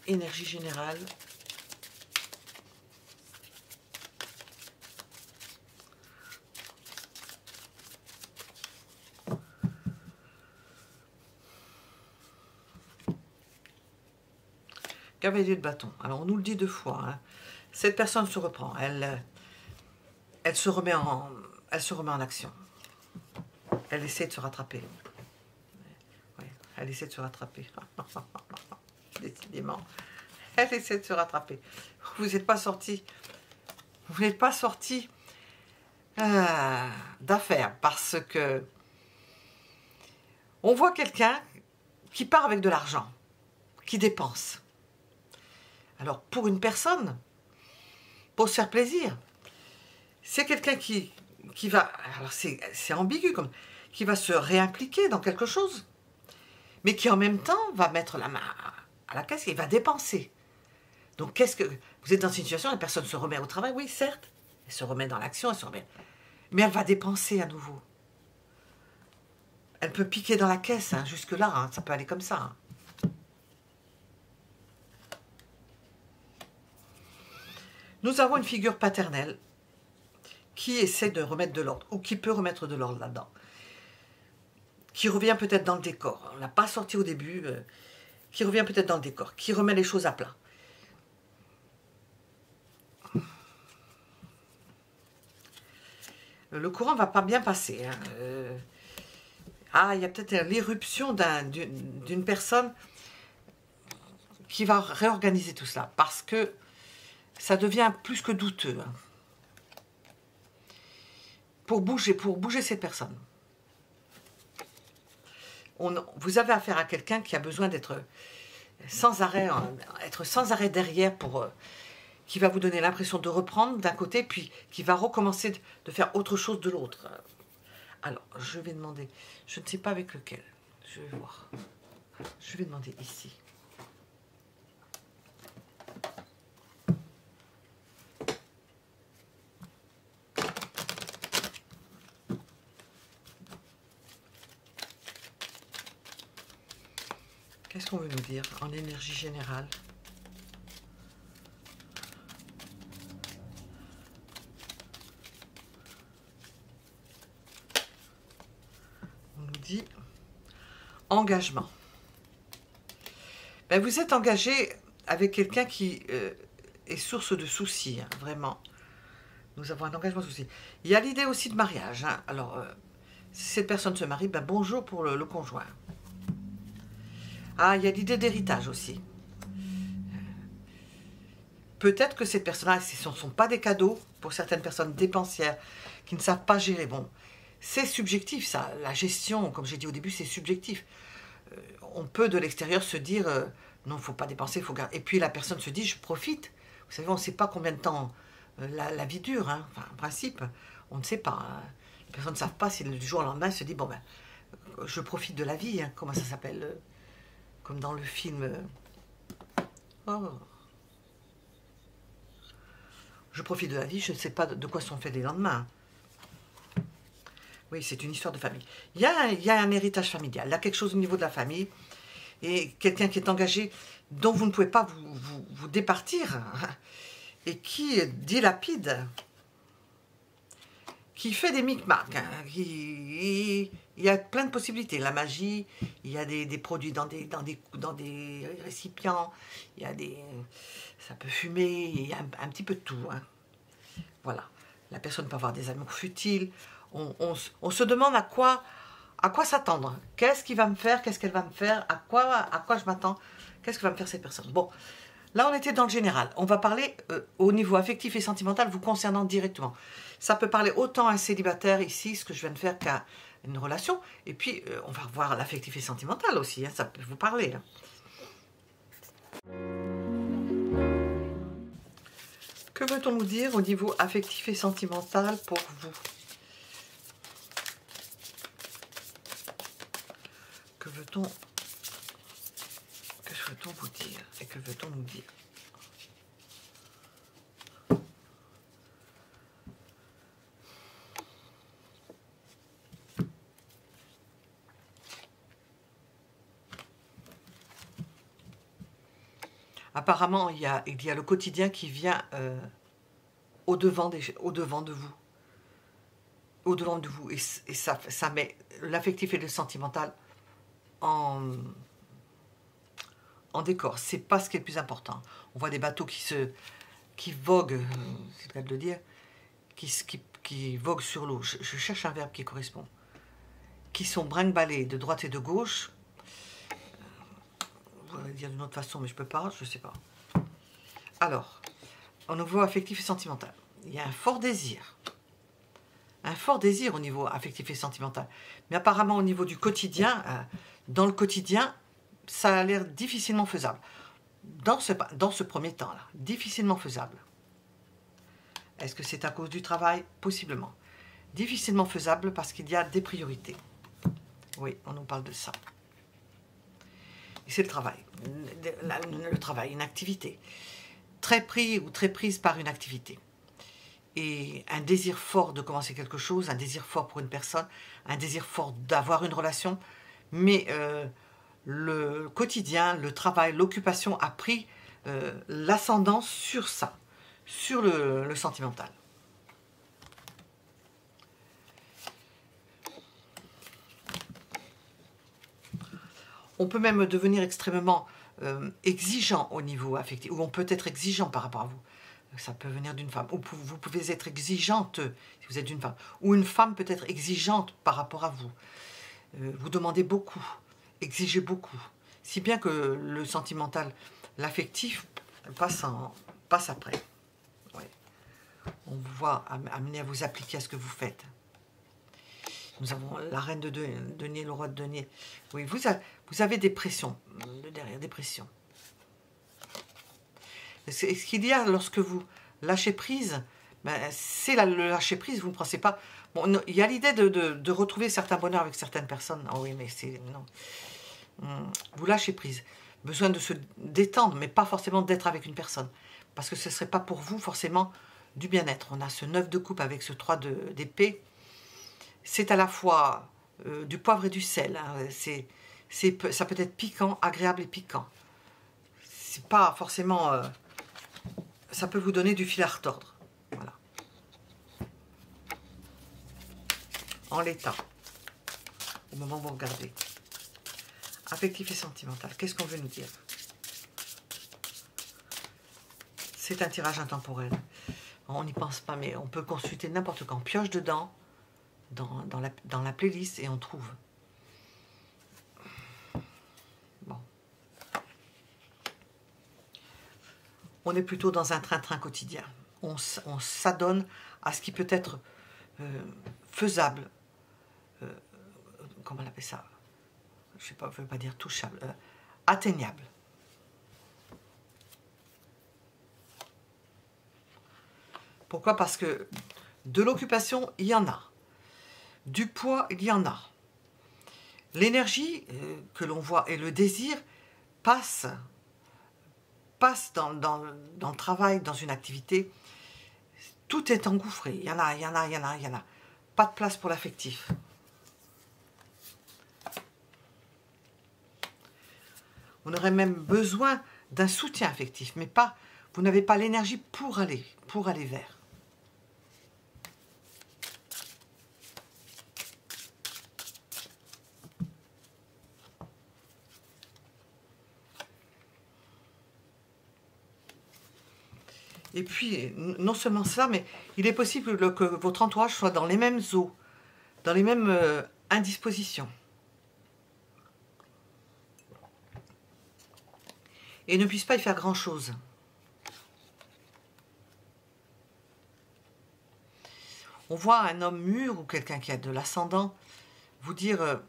énergie générale. Cavalier de bâton. Alors, on nous le dit 2 fois. Hein. Cette personne se reprend. Elle se remet en action. Elle essaie de se rattraper. Oui, elle essaie de se rattraper. Décidément. Elle essaie de se rattraper. Vous n'êtes pas sorti. Vous n'êtes pas sorti d'affaires parce que on voit quelqu'un qui part avec de l'argent, qui dépense. Alors, pour une personne, pour se faire plaisir, c'est quelqu'un qui va... Alors, c'est ambigu, comme... qui va se réimpliquer dans quelque chose, mais qui en même temps va mettre la main à la caisse et va dépenser. Donc, qu'est-ce que... Vous êtes dans une situation, la personne se remet au travail, oui, certes, elle se remet dans l'action, elle se remet... mais elle va dépenser à nouveau. Elle peut piquer dans la caisse, hein, jusque-là, hein, ça peut aller comme ça. Hein. Nous avons une figure paternelle qui essaie de remettre de l'ordre, ou qui peut remettre de l'ordre là-dedans, qui revient peut-être dans le décor. On n'a pas sorti au début, qui revient peut-être dans le décor, qui remet les choses à plat. Le courant ne va pas bien passer. Hein. Il y a peut-être l'éruption d'une personne qui va réorganiser tout cela, parce que ça devient plus que douteux. Hein. Pour bouger cette personne. Vous avez affaire à quelqu'un qui a besoin d'être sans arrêt derrière pour... qui va vous donner l'impression de reprendre d'un côté, puis qui va recommencer de faire autre chose de l'autre. Alors, je vais demander, je ne sais pas avec lequel, je vais voir. Je vais demander ici. Qu'est-ce qu'on veut nous dire en énergie générale? On nous dit engagement. Ben, vous êtes engagé avec quelqu'un qui est source de soucis, hein, vraiment. Nous avons un engagement souci. Il y a l'idée aussi de mariage. Hein. Alors, si cette personne se marie, ben bonjour pour le conjoint. Ah, il y a l'idée d'héritage aussi. Peut-être que ces personnes-là, ce ne sont pas des cadeaux pour certaines personnes dépensières qui ne savent pas gérer. Bon, c'est subjectif ça. La gestion, comme j'ai dit au début, c'est subjectif. On peut de l'extérieur se dire non, il ne faut pas dépenser, il faut garder. Et puis la personne se dit je profite. Vous savez, on ne sait pas combien de temps la vie dure. Hein. Enfin, en principe, on ne sait pas. Hein. Les personnes ne savent pas si du jour au lendemain, se dit bon ben, je profite de la vie. Hein. Comment ça s'appelle comme dans le film. Oh. Je profite de la vie, je ne sais pas de quoi sont faits les lendemains. Oui, c'est une histoire de famille. Il y a un héritage familial, il y a quelque chose au niveau de la famille, et quelqu'un qui est engagé, dont vous ne pouvez pas vous départir, et qui dilapide, qui fait des micmacs, hein, il y a plein de possibilités. La magie, il y a des produits dans des récipients, il y a ça peut fumer, il y a un petit peu de tout. Hein. Voilà. La personne peut avoir des amours futiles. On se demande à quoi s'attendre. Qu'est-ce qu'il va me faire? Qu'est-ce qu'elle va me faire? À quoi je m'attends? Qu'est-ce que va me faire cette personne? Bon, là on était dans le général. On va parler au niveau affectif et sentimental vous concernant directement. Ça peut parler autant à un célibataire ici, ce que je viens de faire, qu'à une relation. Et puis on va revoir l'affectif et sentimental aussi. Hein, ça peut vous parler. Hein. Que veut-on nous dire au niveau affectif et sentimental pour vous? Que veut-on vous dire? Et que veut-on nous dire? Apparemment, il y a le quotidien qui vient au-devant de vous. Au-devant de vous. Et ça met l'affectif et le sentimental en décor. C'est pas ce qui est le plus important. On voit des bateaux qui voguent, c'est le cas de le dire, qui voguent sur l'eau. Je cherche un verbe qui correspond. Qui sont brinque-ballés de droite et de gauche. Je pourrais dire d'une autre façon, mais je peux pas, je sais pas. Alors, au niveau affectif et sentimental, il y a un fort désir. Un fort désir au niveau affectif et sentimental. Mais apparemment, au niveau du quotidien, dans le quotidien, ça a l'air difficilement faisable. Dans ce premier temps-là, difficilement faisable. Est-ce que c'est à cause du travail? Possiblement. Difficilement faisable parce qu'il y a des priorités. Oui, on nous parle de ça. Et c'est le travail. Le travail, une activité. Très pris ou très prise par une activité. Et un désir fort de commencer quelque chose, un désir fort pour une personne, un désir fort d'avoir une relation, mais le quotidien, le travail, l'occupation a pris l'ascendance sur ça, sur le sentimental. On peut même devenir extrêmement exigeant au niveau affectif, ou on peut être exigeant par rapport à vous. Ça peut venir d'une femme. Ou vous pouvez être exigeante si vous êtes une femme. Ou une femme peut être exigeante par rapport à vous. Vous demandez beaucoup, exigez beaucoup. Si bien que le sentimental, l'affectif, passe après. Ouais. On vous voit amener à vous appliquer à ce que vous faites. Nous avons la reine de denier, le roi de denier. Oui, vous avez des pressions de derrière, des pressions. Ce qu'il y a lorsque vous lâchez prise, ben, c'est le lâcher prise, vous ne pensez pas... Bon, il y a l'idée de retrouver certains bonheurs avec certaines personnes. Oh oui, mais c'est... non. Vous lâchez prise. Besoin de se détendre, mais pas forcément d'être avec une personne. Parce que ce ne serait pas pour vous forcément du bien-être. On a ce 9 de coupe avec ce 3 d'épée. C'est à la fois du poivre et du sel. Hein. Ça peut être piquant, agréable et piquant. C'est pas forcément... ça peut vous donner du fil à retordre. Voilà. En l'état. Au moment où vous regardez. Affectif et sentimental. Qu'est-ce qu'on veut nous dire? C'est un tirage intemporel. On n'y pense pas, mais on peut consulter n'importe quand. On pioche dedans, dans la playlist, et on trouve. Bon. On est plutôt dans un train-train quotidien. On s'adonne à ce qui peut être faisable. Comment on appelle ça? Je ne sais pas, je ne veux pas dire touchable. Atteignable. Pourquoi? Parce que de l'occupation, il y en a. Du poids, il y en a. L'énergie que l'on voit et le désir passe dans le travail, dans une activité. Tout est engouffré. Il y en a, il y en a, il y en a, il y en a. Pas de place pour l'affectif. On aurait même besoin d'un soutien affectif, mais pas, vous n'avez pas l'énergie pour aller vers. Et puis, non seulement ça, mais il est possible que votre entourage soit dans les mêmes eaux, dans les mêmes indispositions. Et ne puisse pas y faire grand-chose. On voit un homme mûr ou quelqu'un qui a de l'ascendant vous dire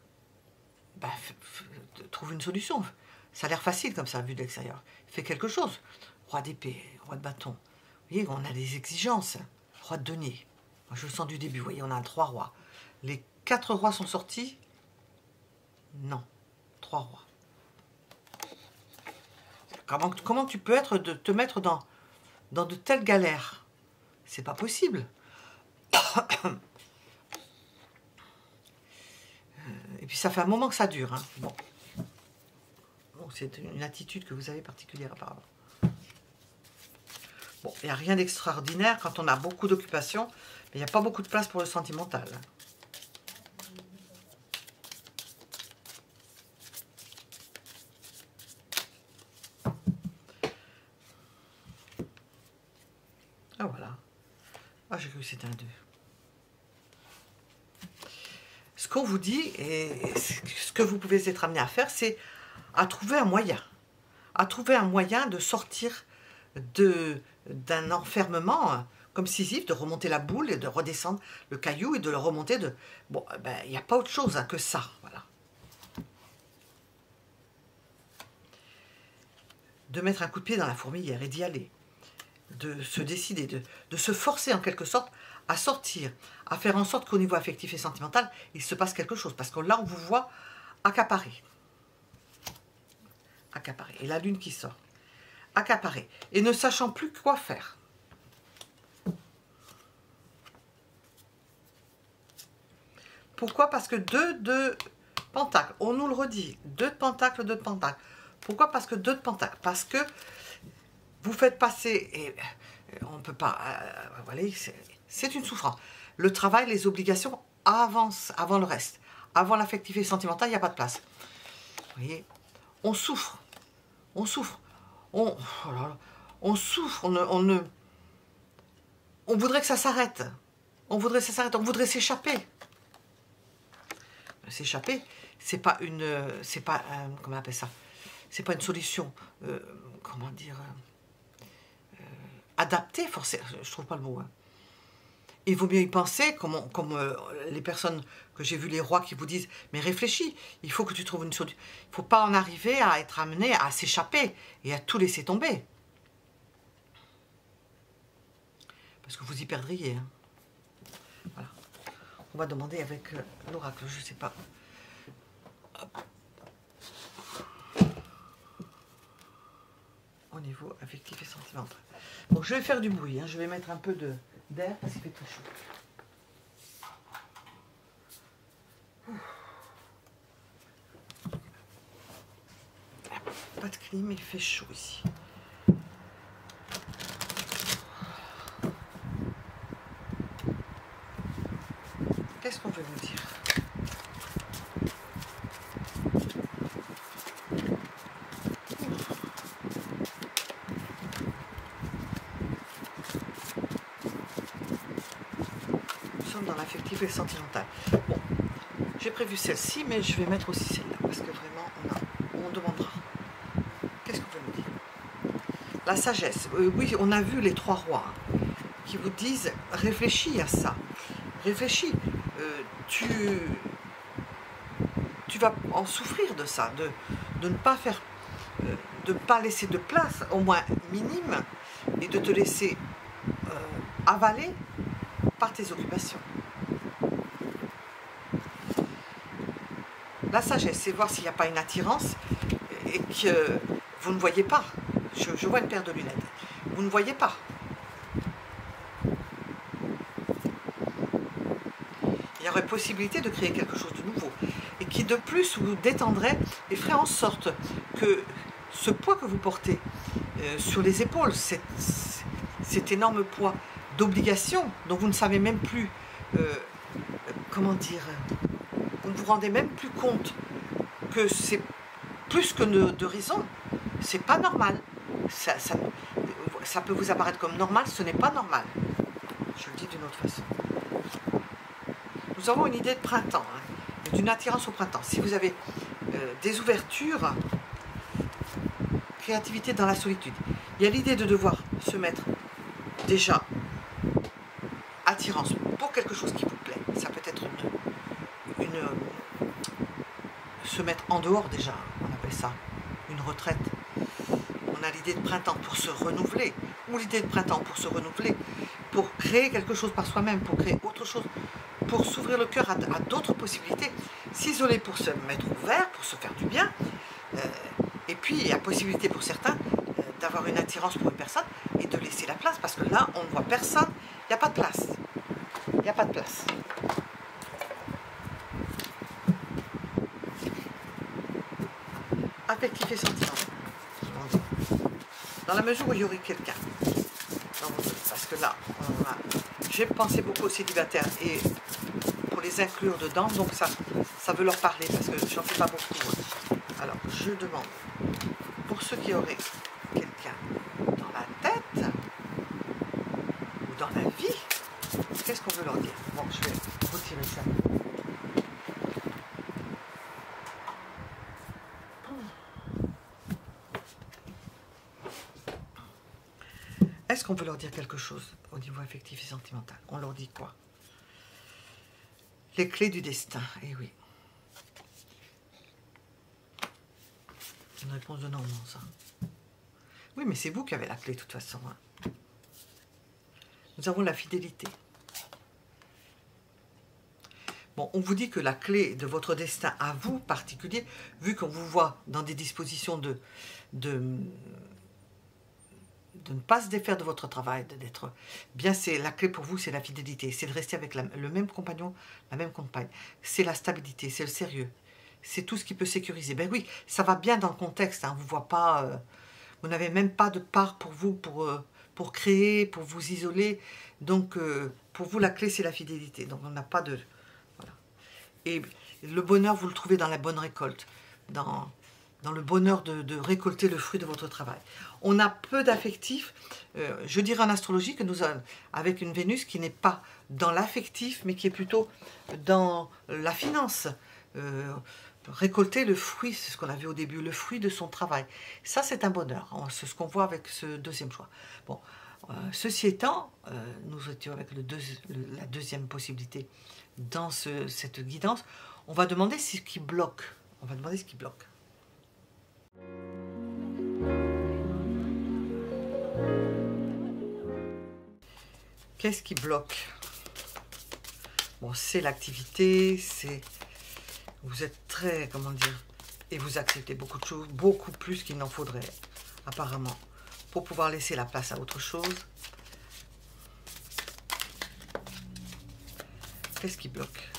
trouve une solution. Ça a l'air facile comme ça, vu de l'extérieur. Fais quelque chose. Roi d'épée, roi de bâton. Vous voyez, on a des exigences. Roi de denier. Moi, je le sens du début. Vous voyez, on a 3 rois. Les 4 rois sont sortis? Non. 3 rois. Comment tu peux te mettre dans de telles galères? C'est pas possible. Et puis ça fait un moment que ça dure. Hein. Bon. C'est une attitude que vous avez particulière apparemment. Bon, il n'y a rien d'extraordinaire quand on a beaucoup d'occupations, mais il n'y a pas beaucoup de place pour le sentimental. Ah voilà. Ah, j'ai cru que c'était un 2. Ce qu'on vous dit, et ce que vous pouvez être amené à faire, c'est à trouver un moyen. À trouver un moyen de sortir d'un enfermement, comme Sisyphe, de remonter la boule et de redescendre le caillou et de le remonter de... Bon, ben, il n'y a pas autre chose hein, que ça, voilà. De mettre un coup de pied dans la fourmilière et d'y aller. De se décider, de se forcer en quelque sorte à sortir, à faire en sorte qu'au niveau affectif et sentimental, il se passe quelque chose. Parce que là, on vous voit accaparé. Accaparé. Et la lune qui sort. Accaparé. Et ne sachant plus quoi faire. Pourquoi? Parce que 2 de pentacles. On nous le redit. 2 de pentacles, 2 de pentacles. Pourquoi? Parce que 2 de pentacles. Parce que vous faites passer, et on ne peut pas, voilà, c'est une souffrance. Le travail, les obligations avancent avant le reste. Avant l'affectif et sentimental, il n'y a pas de place. Vous voyez, on souffre. On souffre. On souffre. On voudrait que ça s'arrête. On voudrait que ça s'arrête. On voudrait s'échapper. S'échapper, c'est pas une... c'est pas... comment on appelle ça? C'est pas une solution... comment dire... adaptée, forcément. Je trouve pas le mot. Hein. Il vaut mieux y penser, comme les personnes que j'ai vues, les rois qui vous disent, mais réfléchis, il faut que tu trouves une solution. Il ne faut pas en arriver à être amené à s'échapper et à tout laisser tomber. Parce que vous y perdriez. Hein. Voilà. On va demander avec l'oracle, je ne sais pas. Hop. Au niveau affectif et sentimental. Bon, je vais faire du bruit, hein. Je vais mettre un peu d'air parce qu'il fait très chaud. Pas de clim, il fait chaud ici. Qu'est-ce qu'on veut nous dire? sommes dans l'affectif et le sentimental. Bon, j'ai prévu celle-ci, mais je vais mettre aussi celle-là, parce que vraiment, on demandera. Qu'est-ce qu'on veut nous dire? La sagesse. Oui, on a vu les 3 rois qui vous disent, réfléchis à ça. Réfléchis. Tu vas en souffrir de ça, de ne pas faire, de ne pas laisser de place, au moins minime, et de te laisser avaler par tes occupations. La sagesse, c'est voir s'il n'y a pas une attirance et que vous ne voyez pas. Je vois une paire de lunettes. Vous ne voyez pas. Il y aurait possibilité de créer quelque chose de nouveau et qui de plus vous détendrait et ferait en sorte que ce poids que vous portez sur les épaules, cet énorme poids d'obligation dont vous ne savez même plus, comment dire, vous ne vous rendez même plus compte que c'est plus que de raison, c'est pas normal. Ça peut vous apparaître comme normal, ce n'est pas normal. Je le dis d'une autre façon. Nous avons une idée de printemps, hein, d'une attirance au printemps. Si vous avez des ouvertures, créativité dans la solitude, il y a l'idée de devoir se mettre déjà attirance pour quelque chose qui vous plaît. Ça peut être se mettre en dehors déjà, on appelle ça une retraite. On a l'idée de printemps pour se renouveler, ou l'idée de printemps pour se renouveler, pour créer quelque chose par soi-même, pour créer autre chose, pour s'ouvrir le cœur à d'autres possibilités, s'isoler pour se mettre ouvert, pour se faire du bien, et puis il y a possibilité pour certains d'avoir une attirance pour une personne et de laisser la place, parce que là on ne voit personne, il n'y a pas de place, il n'y a pas de place. Affectif et sentimental. Dans la mesure où il y aurait quelqu'un. Parce que là, j'ai pensé beaucoup aux célibataires et pour les inclure dedans, donc ça veut leur parler parce que j'en fais pas beaucoup. Alors, je demande, pour ceux qui auraient quelqu'un dans la tête ou dans la vie, qu'est-ce qu'on veut leur dire? Bon, je vais retirer ça. Est-ce qu'on veut leur dire quelque chose au niveau affectif et sentimental? On leur dit quoi? Les clés du destin, eh oui. Une réponse de Normand, ça. Oui, mais c'est vous qui avez la clé, de toute façon. Hein. Nous avons la fidélité. Bon, on vous dit que la clé de votre destin à vous, particulier, vu qu'on vous voit dans des dispositions de ne pas se défaire de votre travail, d'être bien, c'est la clé pour vous, c'est la fidélité, c'est de rester avec le même compagnon, la même compagne, c'est la stabilité, c'est le sérieux, c'est tout ce qui peut sécuriser. Ben oui, ça va bien dans le contexte, hein, on ne vous voit pas, vous n'avez même pas de part pour vous, pour créer, pour vous isoler, donc pour vous la clé c'est la fidélité, donc on n'a pas de... Voilà. Et le bonheur vous le trouvez dans la bonne récolte, dans le bonheur de récolter le fruit de votre travail. On a peu d'affectif, je dirais en astrologie que nous avons, avec une Vénus qui n'est pas dans l'affectif, mais qui est plutôt dans la finance. Récolter le fruit, c'est ce qu'on a vu au début, le fruit de son travail. Ça, c'est un bonheur, c'est ce qu'on voit avec ce deuxième choix. Bon, ceci étant, nous étions avec la deuxième possibilité dans cette guidance. On va demander ce qui bloque. On va demander ce qui bloque. Qu'est-ce qui bloque? Bon, c'est l'activité, c'est... Vous êtes très, comment dire, et vous acceptez beaucoup de choses, beaucoup plus qu'il n'en faudrait, apparemment, pour pouvoir laisser la place à autre chose. Qu'est-ce qui bloque?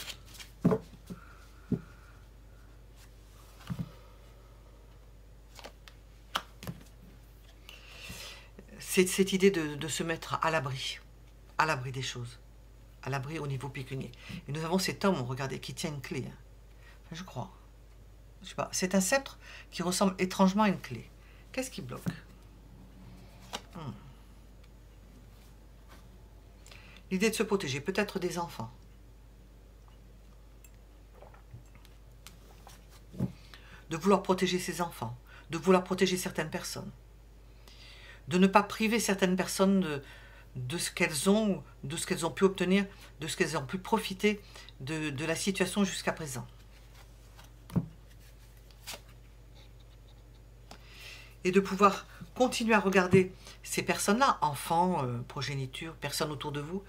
C'est cette idée de se mettre à l'abri des choses, à l'abri au niveau pécunier. Et nous avons cet homme, regardez, qui tient une clé, hein. Enfin, je crois. Je sais pas. C'est un sceptre qui ressemble étrangement à une clé. Qu'est-ce qui bloque? L'idée de se protéger, peut-être des enfants. de vouloir protéger ses enfants, de vouloir protéger certaines personnes, de ne pas priver certaines personnes de ce qu'elles ont, de ce qu'elles ont pu obtenir, de ce qu'elles ont pu profiter de la situation jusqu'à présent. Et de pouvoir continuer à regarder ces personnes-là, enfants, progéniture, personnes autour de vous,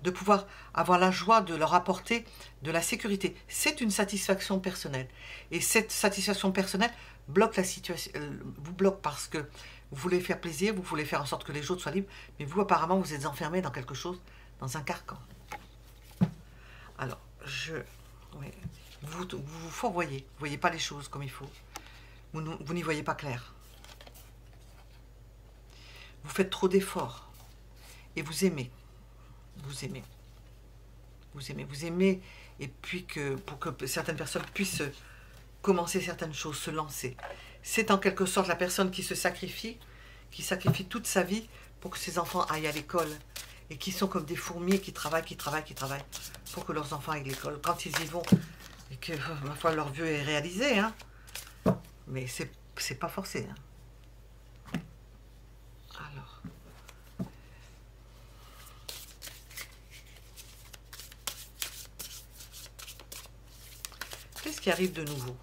de pouvoir avoir la joie de leur apporter de la sécurité. C'est une satisfaction personnelle. Et cette satisfaction personnelle bloque la situation, vous bloque parce que vous voulez faire plaisir, vous voulez faire en sorte que les autres soient libres, mais vous, apparemment, vous êtes enfermé dans quelque chose, dans un carcan. Alors, oui, vous fourvoyez, vous ne voyez pas les choses comme il faut. Vous n'y voyez pas clair. Vous faites trop d'efforts. Et vous aimez. Vous aimez. Vous aimez. Vous aimez. Et puis, pour que certaines personnes puissent commencer certaines choses, se lancer. C'est en quelque sorte la personne qui se sacrifie, qui sacrifie toute sa vie pour que ses enfants aillent à l'école. Et qui sont comme des fourmis qui travaillent, pour que leurs enfants aillent à l'école. Quand ils y vont, et que, ma foi, leur vœu est réalisé, hein. Mais c'est pas forcé, hein. Alors. Qu'est-ce qui arrive de nouveau?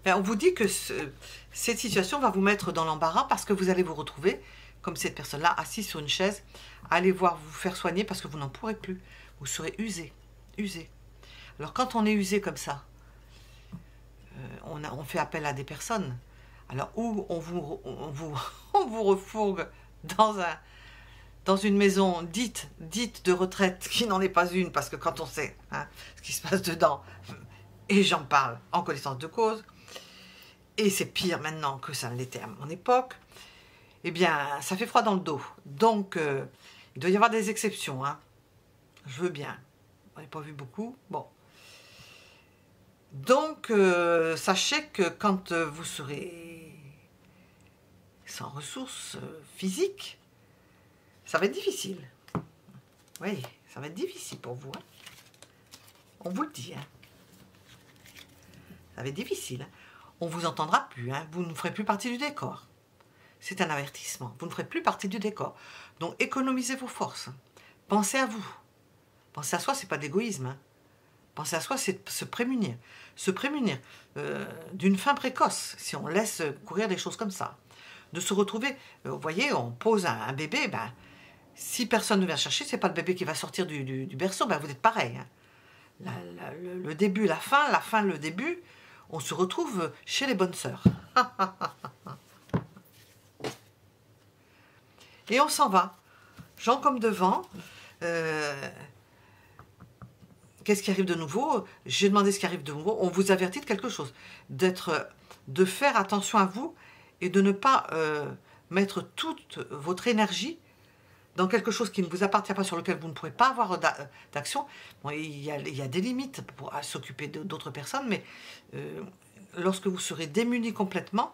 Ben, on vous dit que cette situation va vous mettre dans l'embarras parce que vous allez vous retrouver, comme cette personne-là, assise sur une chaise, allez voir vous faire soigner parce que vous n'en pourrez plus. Vous serez usé, usé. Alors quand on est usé comme ça, on fait appel à des personnes. Alors où on vous refourgue dans une maison dite de retraite, qui n'en est pas une, parce que quand on sait ce qui se passe dedans, et j'en parle en connaissance de cause, et c'est pire maintenant que ça ne l'était à mon époque, eh bien, ça fait froid dans le dos. Donc, il doit y avoir des exceptions, hein. Je veux bien. On n'a pas vu beaucoup. Bon. Donc, sachez que quand vous serez sans ressources physiques, ça va être difficile. Oui, ça va être difficile pour vous, hein. On vous le dit, hein. Ça va être difficile, hein. On ne vous entendra plus, hein. Vous ne ferez plus partie du décor. C'est un avertissement. Vous ne ferez plus partie du décor. Donc, économisez vos forces. Pensez à vous. Penser à soi, c'est pas d'égoïsme, hein. Penser à soi, c'est se prémunir. Se prémunir d'une fin précoce, si on laisse courir des choses comme ça. De se retrouver, vous voyez, on pose un bébé, ben, si personne ne vient chercher, c'est pas le bébé qui va sortir du berceau, ben, vous êtes pareil, hein. Le début, la fin, le début, on se retrouve chez les bonnes sœurs. Et on s'en va. Jean comme devant. Qu'est-ce qui arrive de nouveau? J'ai demandé ce qui arrive de nouveau. On vous avertit de quelque chose. De faire attention à vous et de ne pas mettre toute votre énergie dans quelque chose qui ne vous appartient pas, sur lequel vous ne pourrez pas avoir d'action. Bon, il y a des limites à s'occuper d'autres personnes, mais lorsque vous serez démunis complètement,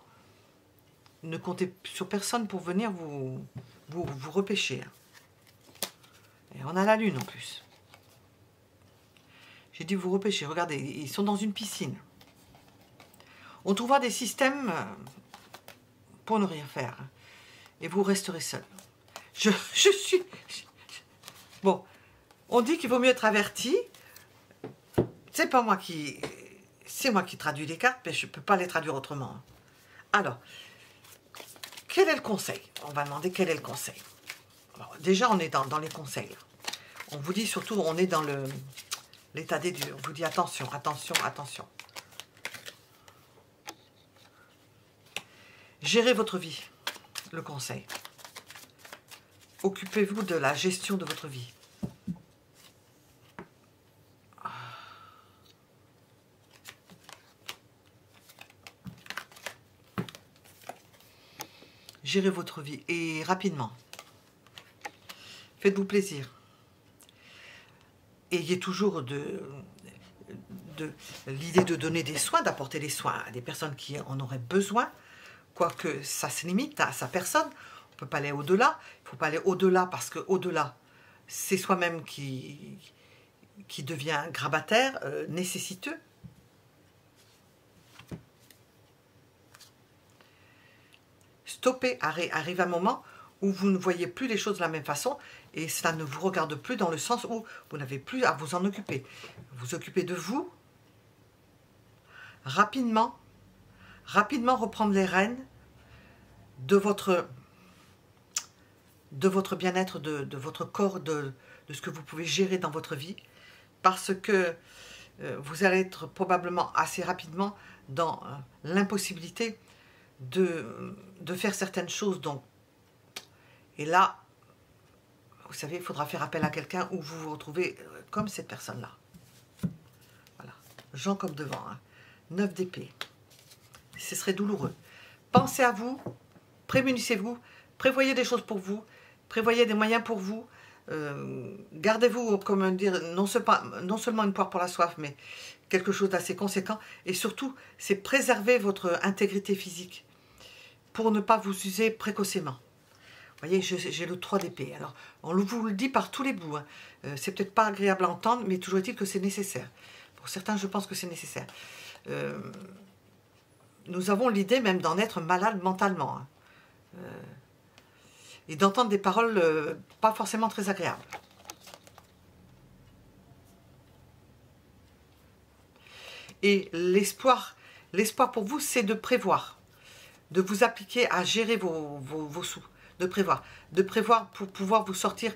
ne comptez sur personne pour venir vous repêcher. Et on a la lune en plus. J'ai dit vous repêcher. Regardez, ils sont dans une piscine. On trouvera des systèmes pour ne rien faire. Et vous resterez seul. Je suis... Bon, on dit qu'il vaut mieux être averti. C'est pas moi qui... C'est moi qui traduis les cartes, mais je ne peux pas les traduire autrement. Alors, quel est le conseil? On va demander quel est le conseil. Alors, déjà, on est dans les conseils. On vous dit surtout, on est dans l'état des dieux. On vous dit attention, attention, attention. Gérez votre vie, le conseil. Occupez-vous de la gestion de votre vie. Gérez votre vie et rapidement. Faites-vous plaisir. Ayez toujours l'idée de donner des soins, d'apporter des soins à des personnes qui en auraient besoin, quoique ça se limite à sa personne. On ne peut pas aller au-delà. Il ne faut pas aller au-delà parce qu'au-delà, c'est soi-même qui devient grabataire, nécessiteux. Stoppez, arrive un moment où vous ne voyez plus les choses de la même façon et ça ne vous regarde plus dans le sens où vous n'avez plus à vous en occuper. Vous occupez de vous, rapidement reprendre les rênes de votre bien-être, de votre corps, de ce que vous pouvez gérer dans votre vie, parce que vous allez être probablement assez rapidement dans l'impossibilité de faire certaines choses. Donc, et là, vous savez, il faudra faire appel à quelqu'un où vous vous retrouvez comme cette personne-là. Voilà, Jean comme devant, hein. 9 d'épée. Ce serait douloureux. Pensez à vous, prémunissez-vous, prévoyez des choses pour vous, prévoyez des moyens pour vous. Gardez-vous, comment dire, non seulement une poire pour la soif, mais quelque chose d'assez conséquent. Et surtout, c'est préserver votre intégrité physique pour ne pas vous user précocement. Vous voyez, j'ai le 3 d'épée. Alors, on vous le dit par tous les bouts. Hein. C'est peut-être pas agréable à entendre, mais toujours est-il que c'est nécessaire. Pour certains, je pense que c'est nécessaire. Nous avons l'idée même d'en être malade mentalement. Hein. Et d'entendre des paroles pas forcément très agréables. Et l'espoir pour vous, c'est de prévoir, de vous appliquer à gérer vos sous, de prévoir pour pouvoir vous sortir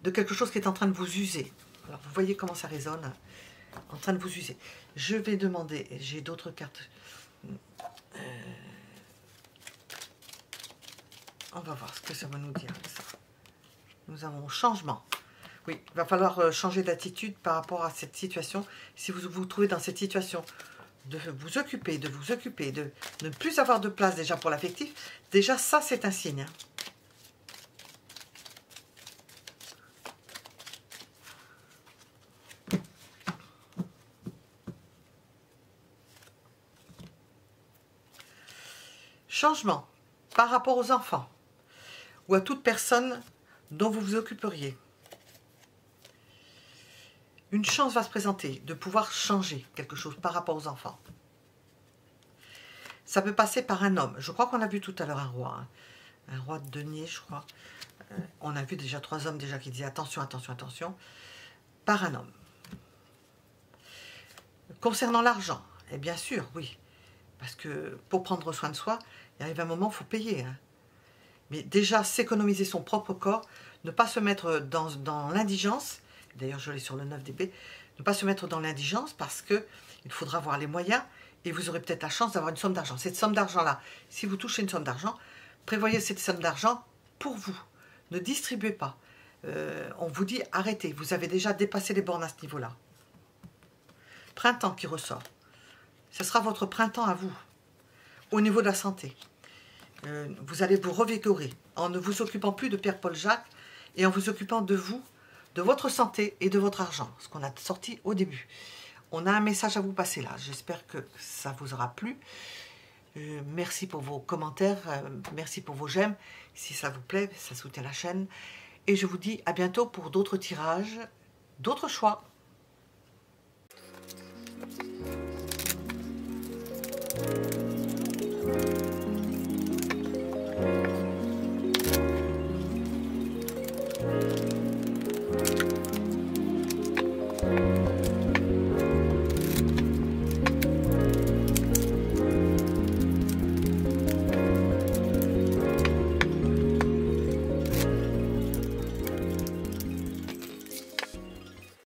de quelque chose qui est en train de vous user. Alors, vous voyez comment ça résonne, en train de vous user. Je vais demander, j'ai d'autres cartes. On va voir ce que ça va nous dire, ça. Nous avons changement. Oui, il va falloir changer d'attitude par rapport à cette situation. Si vous vous trouvez dans cette situation de vous occuper, de ne plus avoir de place déjà pour l'affectif, déjà ça c'est un signe. Hein. Changement par rapport aux enfants ou à toute personne dont vous vous occuperiez. Une chance va se présenter de pouvoir changer quelque chose par rapport aux enfants. Ça peut passer par un homme. Je crois qu'on a vu tout à l'heure un roi. Hein. Un roi de denier, je crois. On a vu déjà 3 hommes déjà qui disaient attention, attention, attention. Par un homme. Concernant l'argent, et bien sûr, oui. Parce que pour prendre soin de soi, il arrive un moment, il faut payer. Hein. Mais déjà, s'économiser son propre corps, ne pas se mettre dans l'indigence. D'ailleurs, je l'ai sur le 9 d'épée. Ne pas se mettre dans l'indigence parce qu'il faudra avoir les moyens et vous aurez peut-être la chance d'avoir une somme d'argent. Cette somme d'argent-là, si vous touchez une somme d'argent, prévoyez cette somme d'argent pour vous. Ne distribuez pas. On vous dit arrêtez. Vous avez déjà dépassé les bornes à ce niveau-là. Printemps qui ressort. Ce sera votre printemps à vous. Au niveau de la santé. Vous allez vous revigorer en ne vous occupant plus de Pierre Paul Jacques et en vous occupant de vous, de votre santé et de votre argent, ce qu'on a sorti au début. On a un message à vous passer là, j'espère que ça vous aura plu. Merci pour vos commentaires, merci pour vos j'aime, si ça vous plaît, ça soutient la chaîne. Et je vous dis à bientôt pour d'autres tirages, d'autres choix.